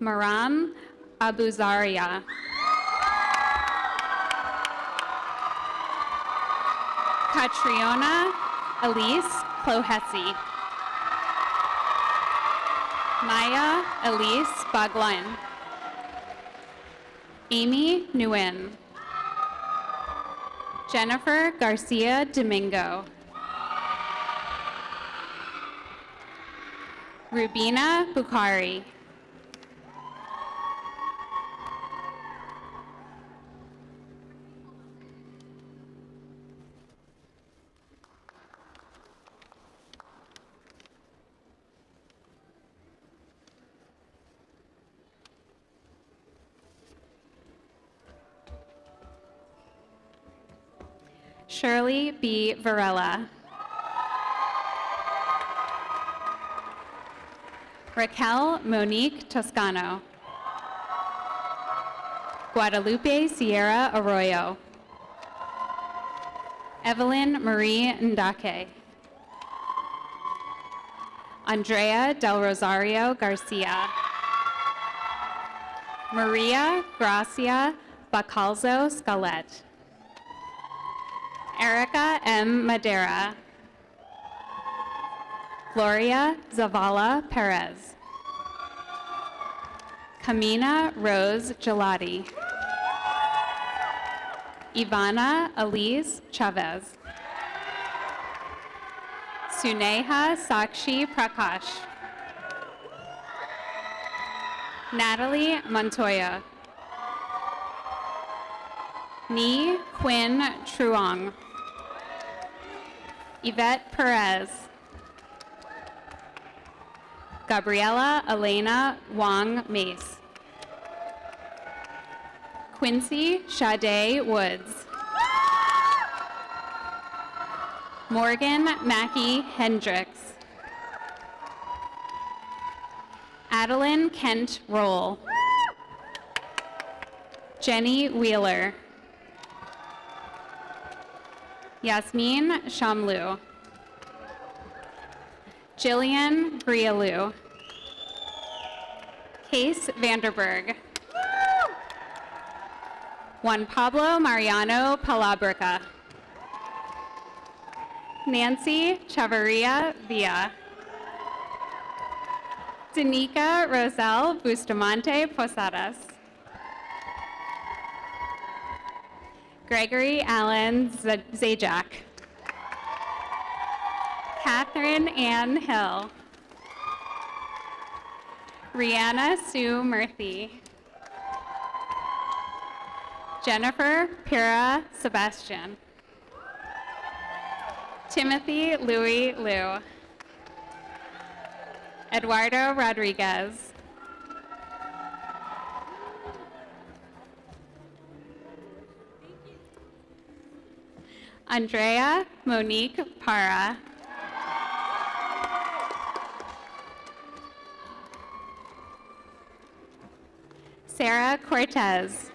Maram Abuzaria. Catriona Elise Clohesi. Maya Elise Baglan. Amy Nguyen. Jennifer Garcia Domingo. Rubina Bukhari. Shirley B. Varela. Raquel Monique Toscano. Guadalupe Sierra Arroyo. Evelyn Marie Ndake. Andrea Del Rosario Garcia. Maria Gracia Bacalzo Scalet. Erica M. Madera. Gloria Zavala Perez. Camina Rose Gelati. Ivana Elise Chavez. Suneha Sakshi Prakash. Natalie Montoya. Ni Quinn Truong. Yvette Perez. Gabriela Elena Wong Mace. Quincy Sade Woods. Morgan Mackey Hendricks. Adeline Kent Roll. Jenny Wheeler. Yasmin Shamlu. Jillian Grialou. Case Vanderberg. Juan Pablo Mariano Palabrica. Nancy Chavarria Villa. Danica Roselle Bustamante Posadas. Gregory Allen Zajac. Catherine Ann Hill. Rihanna Sue Murthy. Jennifer Pira Sebastian. Timothy Louis Liu. Eduardo Rodriguez. Andrea Monique Para. Sarah Cortez.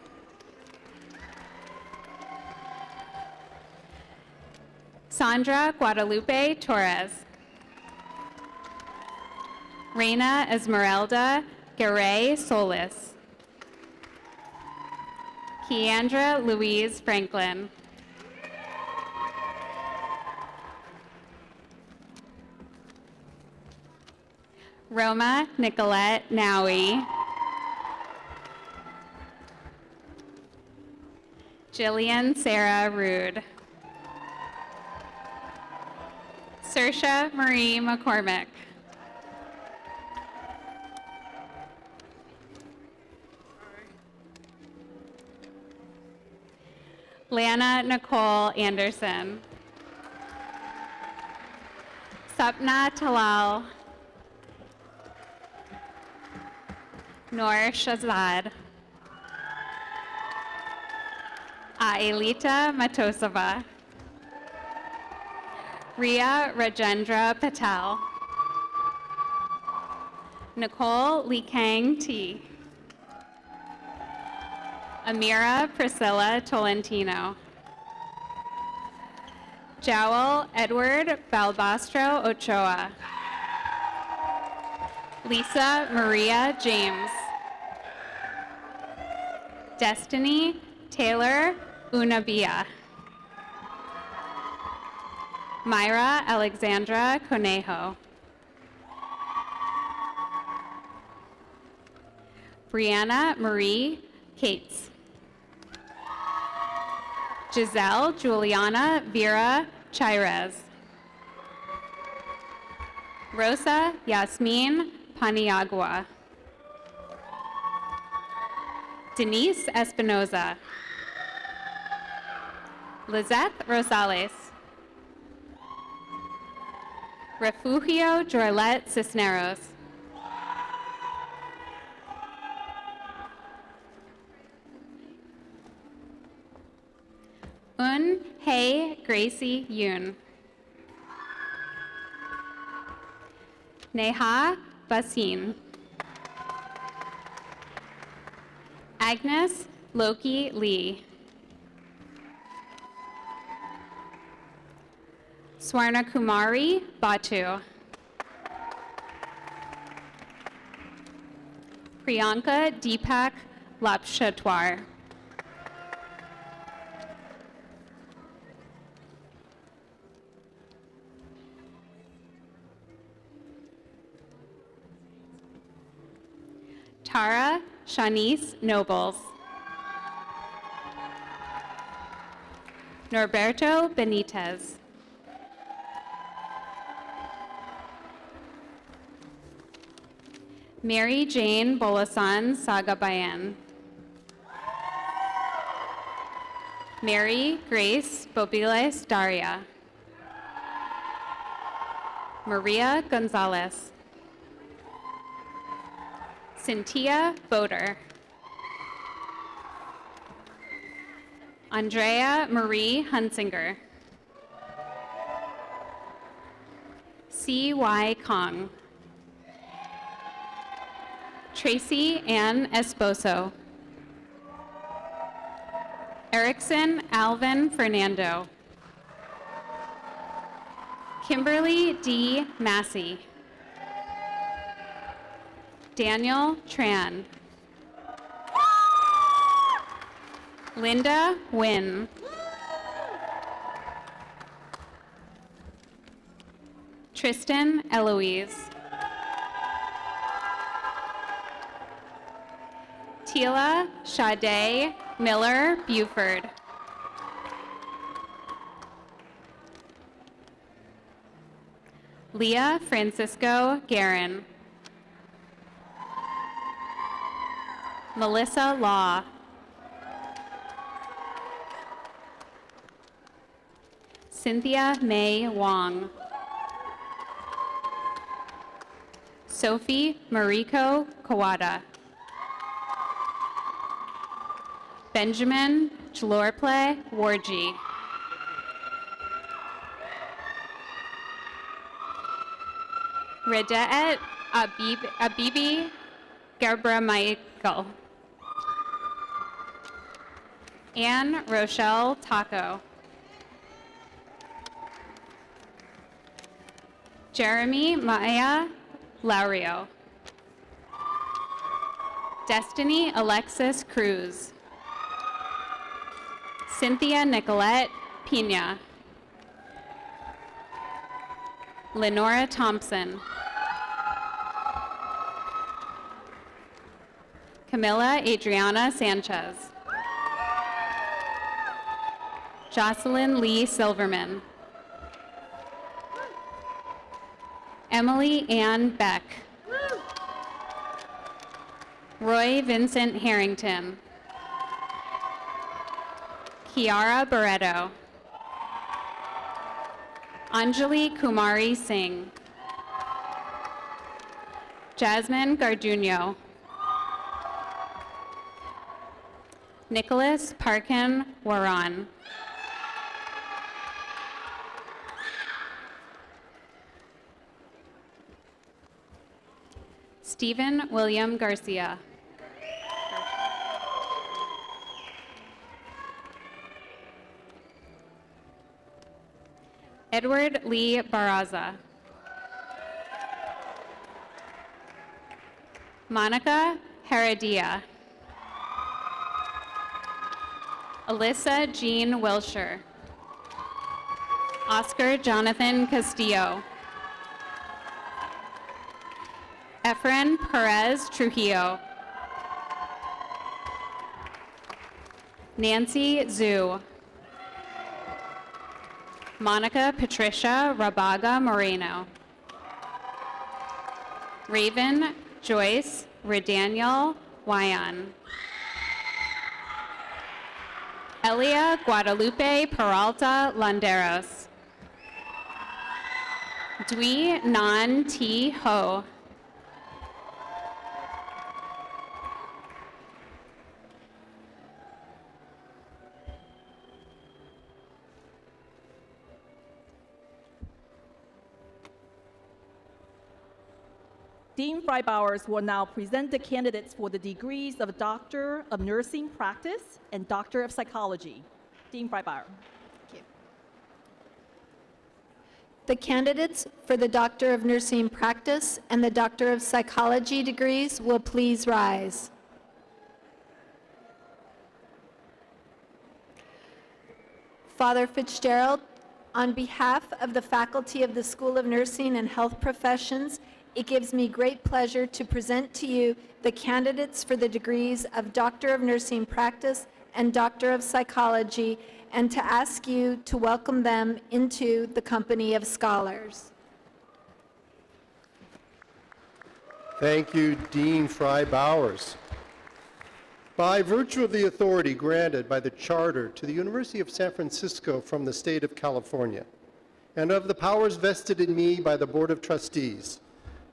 Sandra Guadalupe Torres. Reina Esmeralda Garay Solis. Keandra Louise Franklin. Roma Nicolette Nowie. Jillian Sarah Rude. Saoirse Marie McCormick. Lana Nicole Anderson. Sapna Talal. Noor Shahzad. Aelita Matosova. Ria Rajendra Patel. Nicole Likang T. Amira Priscilla Tolentino. Joel Edward Balbastro Ochoa. Lisa Maria James. Destiny Taylor Unabia. Myra Alexandra Conejo. Brianna Marie Cates. Giselle Juliana Vera Chairez. Rosa Yasmin Paniagua. Denise Espinoza. Lizeth Rosales. Refugio Jorlet Cisneros. Un Hey Gracie Yoon. Neha Basin. Agnes Loki Lee. Swarna Kumari Batu. Priyanka Deepak Lapshatwar. Tara Shanice Nobles. Norberto Benitez. Mary Jane Bolasan Sagabayan. Mary Grace Bobiles Daria. Maria Gonzalez. Cynthia Boder. Andrea Marie Hunsinger. C.Y. Kong. Tracy Ann Esposo. Erickson Alvin Fernando. Kimberly D. Massey. Daniel Tran. Linda Wynn. Tristan Eloise. Tila Sade Miller Buford. Leah Francisco Guerin. Melissa Law. Cynthia May Wong. Sophie Mariko Kawada. Benjamin Chlorple Warji. Redaet Abibi Gabra Michael. Anne Rochelle Taco. Jeremy Maya Laurio. Destiny Alexis Cruz. Cynthia Nicolette Pina. Lenora Thompson. Camilla Adriana Sanchez. Jocelyn Lee Silverman. Emily Ann Beck. Roy Vincent Harrington. Kiara Barreto. Anjali Kumari Singh. Jasmine Garduno. Nicholas Parkin Waran. Stephen William Garcia. Edward Lee Barraza. Monica Heredia. Alyssa Jean Wilshire. Oscar Jonathan Castillo. Efren Perez Trujillo. Nancy Zhu. Monica Patricia Rabaga Moreno. Raven Joyce Redaniel Wayan. Elia Guadalupe Peralta Landeros. Dwi Nan T. Ho. Dean Freibauers will now present the candidates for the degrees of Doctor of Nursing Practice and Doctor of Psychology. Dean Freibauer. Thank you. The candidates for the Doctor of Nursing Practice and the Doctor of Psychology degrees will please rise. Father Fitzgerald, on behalf of the faculty of the School of Nursing and Health Professions, it gives me great pleasure to present to you the candidates for the degrees of Doctor of Nursing Practice and Doctor of Psychology, and to ask you to welcome them into the company of scholars. Thank you, Dean Fry Bowers. By virtue of the authority granted by the Charter to the University of San Francisco from the State of California, and of the powers vested in me by the Board of Trustees,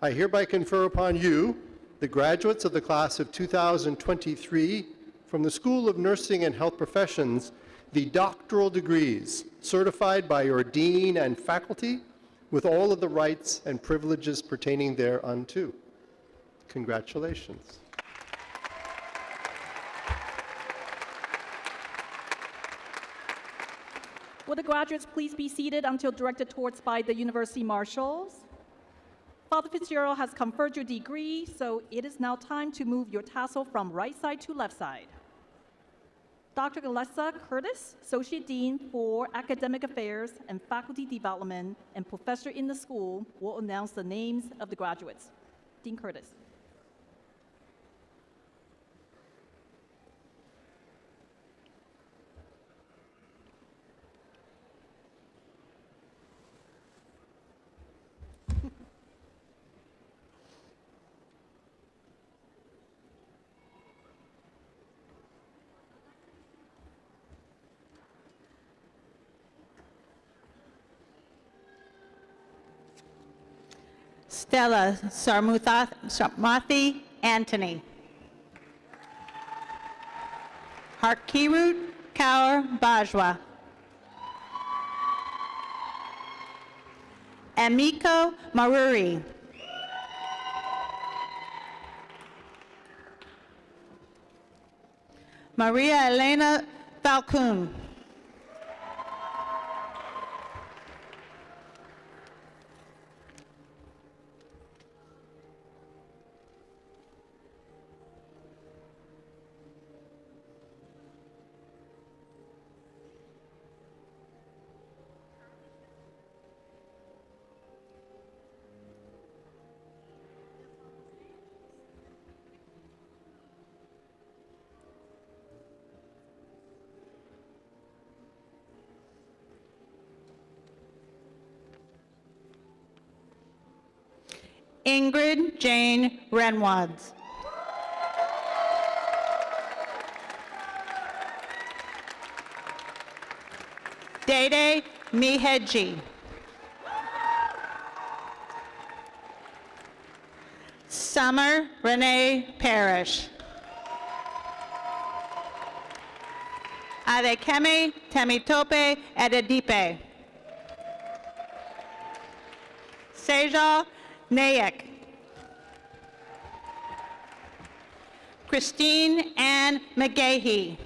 I hereby confer upon you, the graduates of the class of 2023 from the School of Nursing and Health Professions, the doctoral degrees certified by your dean and faculty with all of the rights and privileges pertaining thereunto. Congratulations. Will the graduates please be seated until directed towards by the university marshals? Father Fitzgerald has conferred your degree, so it is now time to move your tassel from right side to left side. Dr. Alessa Curtis, Associate Dean for Academic Affairs and Faculty Development and Professor in the school, will announce the names of the graduates. Dean Curtis. Stella Sarmuthi Anthony. Harkirut Kaur Bajwa. Amiko Maruri. Maria Elena Falcon. Ingrid Jane Renwads. Dede Miheji. Summer Renee Parrish. Adekemi Temitope Ededipe. Sejal Nayek. Christine Ann McGahee.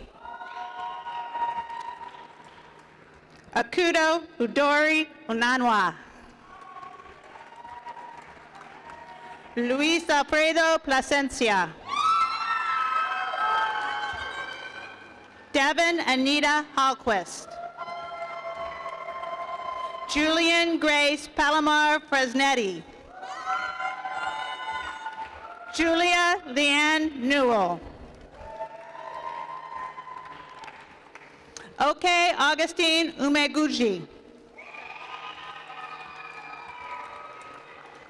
Akudo Udori Unanwa. Luis Alfredo Plasencia. Devin Anita Hallquist. Julian Grace Palomar Fresnetti. Julia Leanne Newell. Okay, Augustine Umeguchi.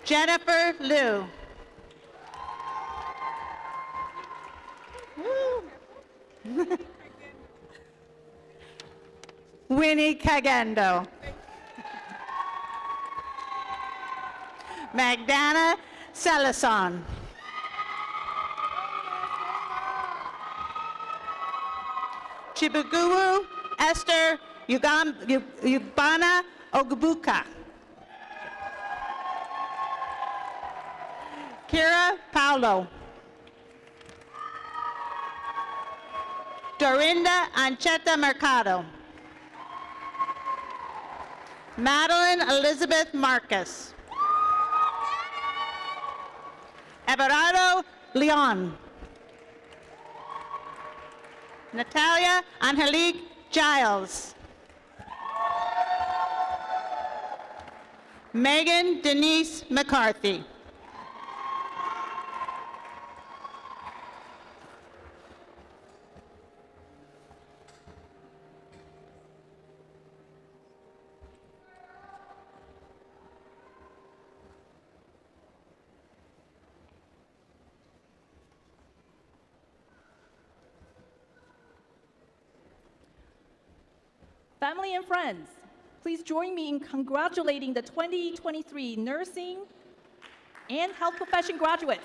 Jennifer Liu. Winnie Cagendo. Magdana Salason. Chibuguru Esther Yubana Ogbuka. Kira Paulo. Dorinda Ancheta Mercado. Madeline Elizabeth Marcus. Everardo Leon. Natalia Angelique Giles. Megan Denise McCarthy. Family and friends, please join me in congratulating the 2023 nursing and health profession graduates.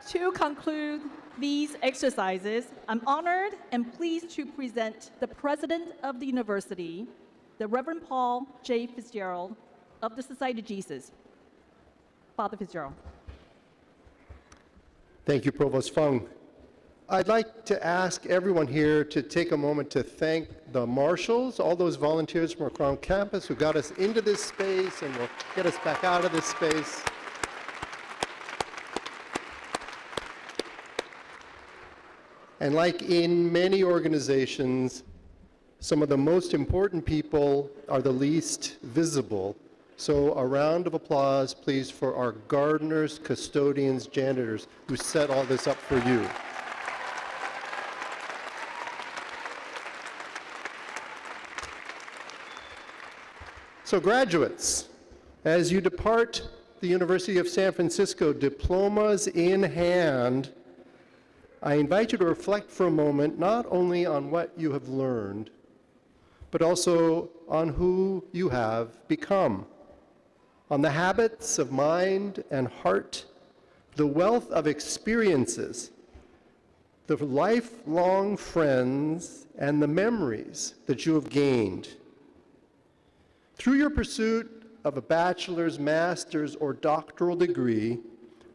To conclude these exercises, I'm honored and pleased to present the President of the University, the Reverend Paul J. Fitzgerald of the Society of Jesus. Father Fitzgerald. Thank you, Provost Fung. I'd like to ask everyone here to take a moment to thank the marshals, all those volunteers from around campus who got us into this space and will get us back out of this space. And like in many organizations, some of the most important people are the least visible. So a round of applause, please, for our gardeners, custodians, janitors who set all this up for you. So graduates, as you depart the University of San Francisco, diplomas in hand, I invite you to reflect for a moment not only on what you have learned, but also on who you have become, on the habits of mind and heart, the wealth of experiences, the lifelong friends, and the memories that you have gained. Through your pursuit of a bachelor's, master's, or doctoral degree,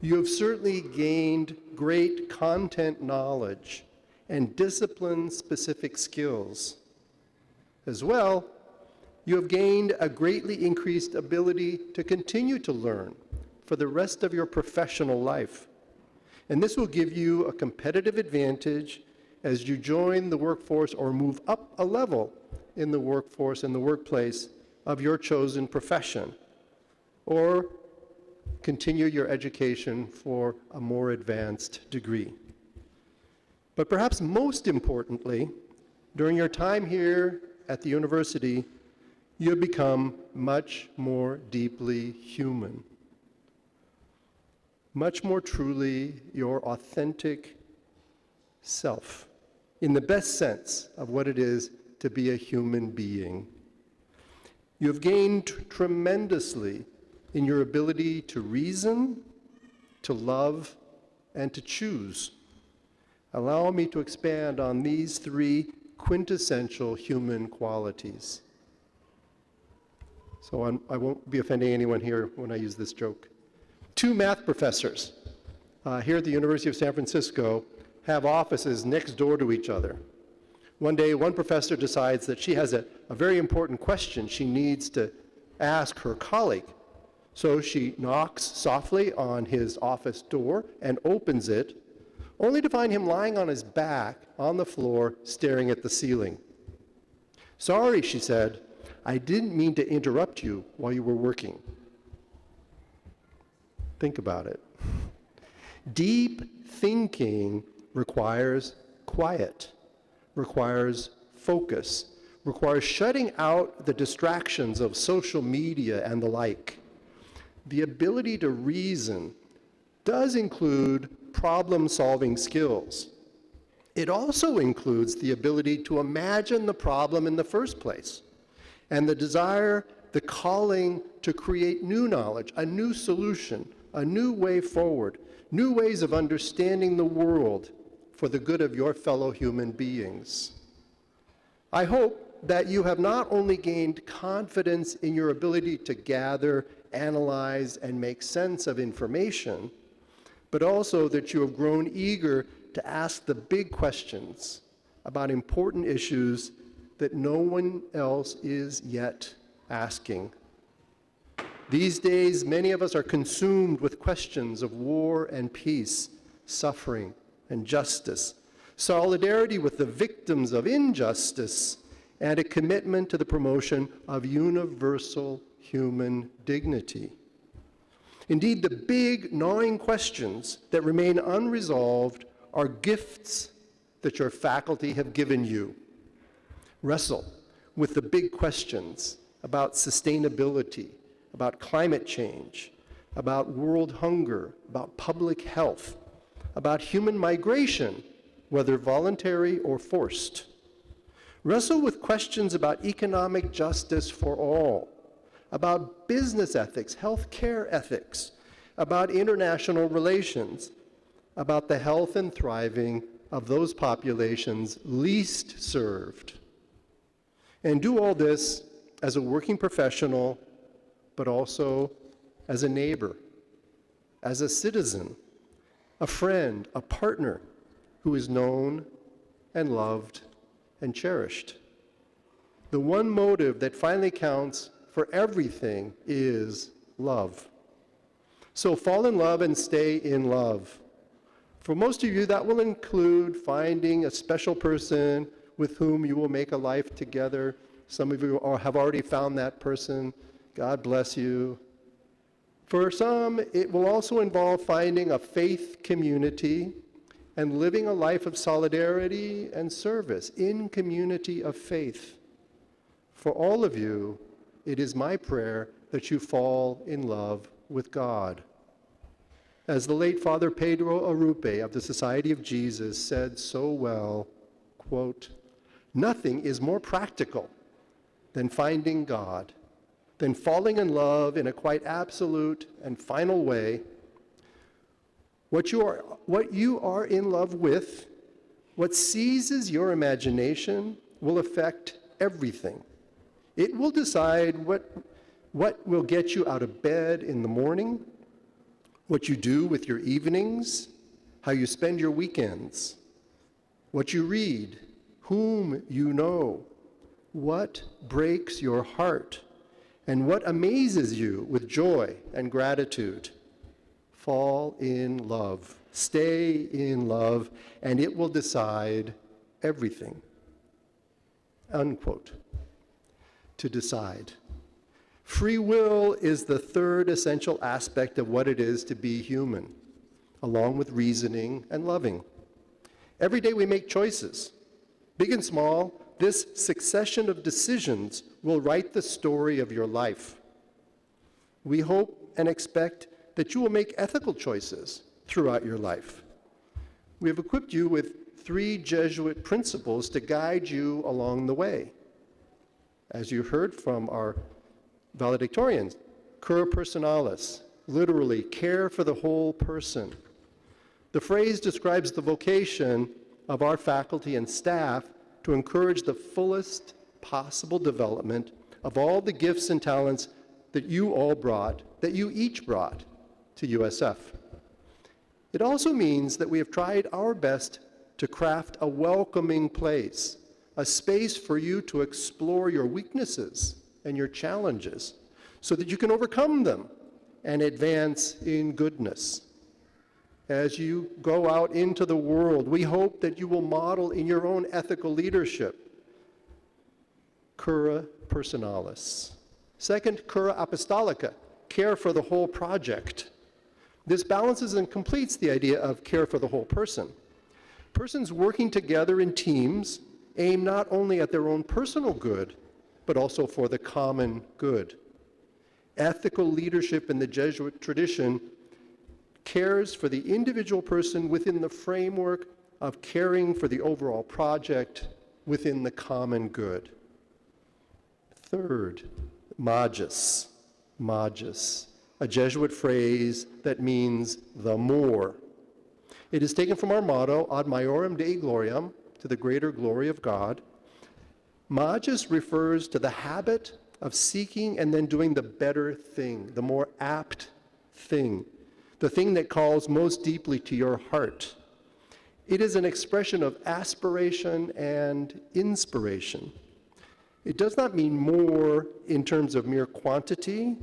you have certainly gained great content knowledge and discipline-specific skills. As well, you have gained a greatly increased ability to continue to learn for the rest of your professional life. And this will give you a competitive advantage as you join the workforce or move up a level in the workforce and the workplace of your chosen profession, or continue your education for a more advanced degree. But perhaps most importantly, during your time here at the university, you have become much more deeply human, much more truly your authentic self, in the best sense of what it is to be a human being. You have gained tremendously in your ability to reason, to love, and to choose. Allow me to expand on these three quintessential human qualities. So I won't be offending anyone here when I use this joke. Two math professors here at the University of San Francisco have offices next door to each other. One day, one professor decides that she has a very important question she needs to ask her colleague. So she knocks softly on his office door and opens it, only to find him lying on his back on the floor, staring at the ceiling. "Sorry," she said, "I didn't mean to interrupt you while you were working." Think about it. Deep thinking requires quiet, requires focus, requires shutting out the distractions of social media and the like. The ability to reason does include problem-solving skills. It also includes the ability to imagine the problem in the first place, and the desire, the calling to create new knowledge, a new solution, a new way forward, new ways of understanding the world for the good of your fellow human beings. I hope that you have not only gained confidence in your ability to gather, analyze, and make sense of information, but also that you have grown eager to ask the big questions about important issues that no one else is yet asking. These days, many of us are consumed with questions of war and peace, suffering and justice, solidarity with the victims of injustice, and a commitment to the promotion of universal human dignity. Indeed, the big, gnawing questions that remain unresolved are gifts that your faculty have given you. Wrestle with the big questions about sustainability, about climate change, about world hunger, about public health, about human migration, whether voluntary or forced. Wrestle with questions about economic justice for all, about business ethics, healthcare ethics, about international relations, about the health and thriving of those populations least served. And do all this as a working professional, but also as a neighbor, as a citizen, a friend, a partner who is known and loved and cherished. The one motive that finally counts for everything is love. So fall in love and stay in love. For most of you, that will include finding a special person with whom you will make a life together. Some of you have already found that person. God bless you. For some, it will also involve finding a faith community and living a life of solidarity and service in community of faith. For all of you, it is my prayer that you fall in love with God. As the late Father Pedro Arrupe of the Society of Jesus said so well, quote, "Nothing is more practical than finding God, than falling in love in a quite absolute and final way. What you are in love with, what seizes your imagination, will affect everything. It will decide what will get you out of bed in the morning, what you do with your evenings, how you spend your weekends, what you read, whom you know, what breaks your heart, and what amazes you with joy and gratitude. Fall in love, stay in love, and it will decide everything." Unquote. To decide. Free will is the third essential aspect of what it is to be human, along with reasoning and loving. Every day we make choices, big and small. This succession of decisions will write the story of your life. We hope and expect that you will make ethical choices throughout your life. We have equipped you with 3 Jesuit principles to guide you along the way. As you heard from our valedictorians, cura personalis, literally care for the whole person. The phrase describes the vocation of our faculty and staff to encourage the fullest possible development of all the gifts and talents that you each brought to USF. It also means that we have tried our best to craft a welcoming place, a space for you to explore your weaknesses and your challenges so that you can overcome them and advance in goodness. As you go out into the world, we hope that you will model in your own ethical leadership cura personalis. Second, cura apostolica, care for the whole project. This balances and completes the idea of care for the whole person. Persons working together in teams aim not only at their own personal good, but also for the common good. Ethical leadership in the Jesuit tradition cares for the individual person within the framework of caring for the overall project within the common good. Third, magis, a Jesuit phrase that means the more. It is taken from our motto, Ad Maiorem Dei Gloriam, to the greater glory of God. Magis refers to the habit of seeking and then doing the better thing, the more apt thing, the thing that calls most deeply to your heart. It is an expression of aspiration and inspiration. It does not mean more in terms of mere quantity.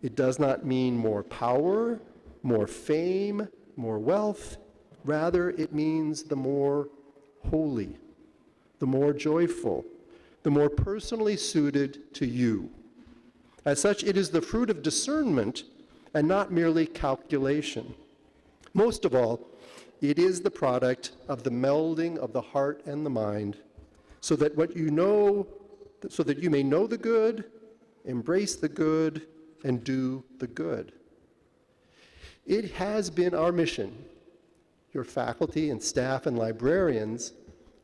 It does not mean more power, more fame, more wealth. Rather, it means the more holy, the more joyful, the more personally suited to you. As such, it is the fruit of discernment and not merely calculation. Most of all, it is the product of the melding of the heart and the mind, so that you may know the good, embrace the good, and do the good. It has been our mission, your faculty and staff and librarians,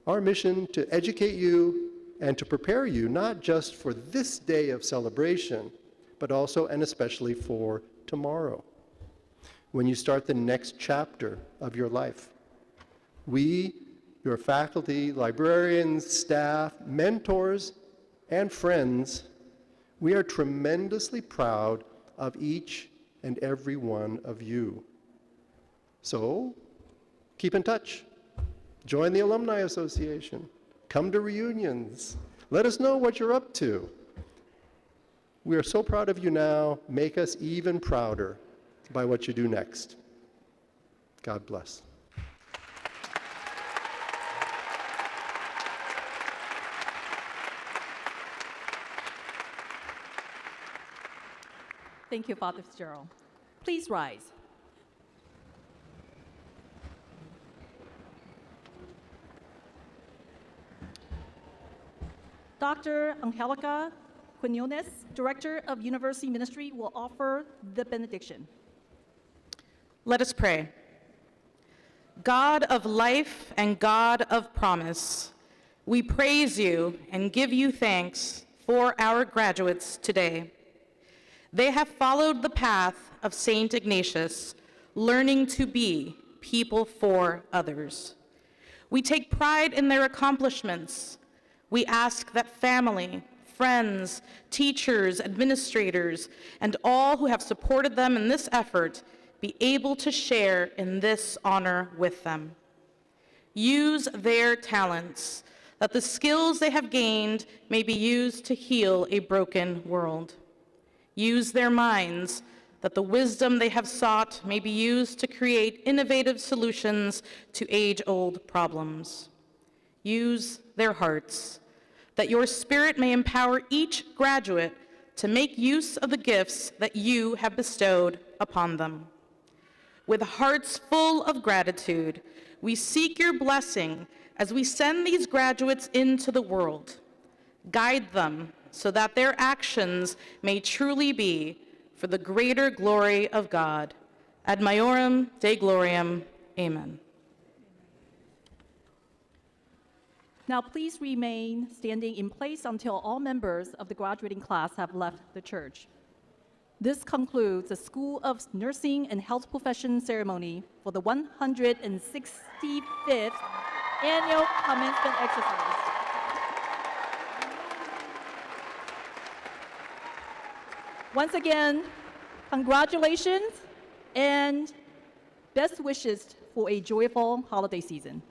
our mission to educate you and to prepare you not just for this day of celebration, but also and especially for tomorrow, when you start the next chapter of your life. We, your faculty, librarians, staff, mentors, and friends, we are tremendously proud of each and every one of you. So, keep in touch. Join the Alumni Association. Come to reunions. Let us know what you're up to. We are so proud of you now. Make us even prouder by what you do next. God bless. Thank you, Father Fitzgerald. Please rise. Dr. Angelica Quinones, Director of University Ministry, will offer the benediction. Let us pray. God of life and God of promise, we praise you and give you thanks for our graduates today. They have followed the path of St. Ignatius, learning to be people for others. We take pride in their accomplishments. We ask that family, friends, teachers, administrators, and all who have supported them in this effort be able to share in this honor with them. Use their talents, that the skills they have gained may be used to heal a broken world. Use their minds, that the wisdom they have sought may be used to create innovative solutions to age-old problems. Use their hearts, that your Spirit may empower each graduate to make use of the gifts that you have bestowed upon them. With hearts full of gratitude, we seek your blessing as we send these graduates into the world. Guide them so that their actions may truly be for the greater glory of God. Ad Maiorem Dei Gloriam. Amen. Now please remain standing in place until all members of the graduating class have left the church. This concludes the School of Nursing and Health Profession ceremony for the 165th Annual Commencement Exercise. Once again, congratulations and best wishes for a joyful holiday season.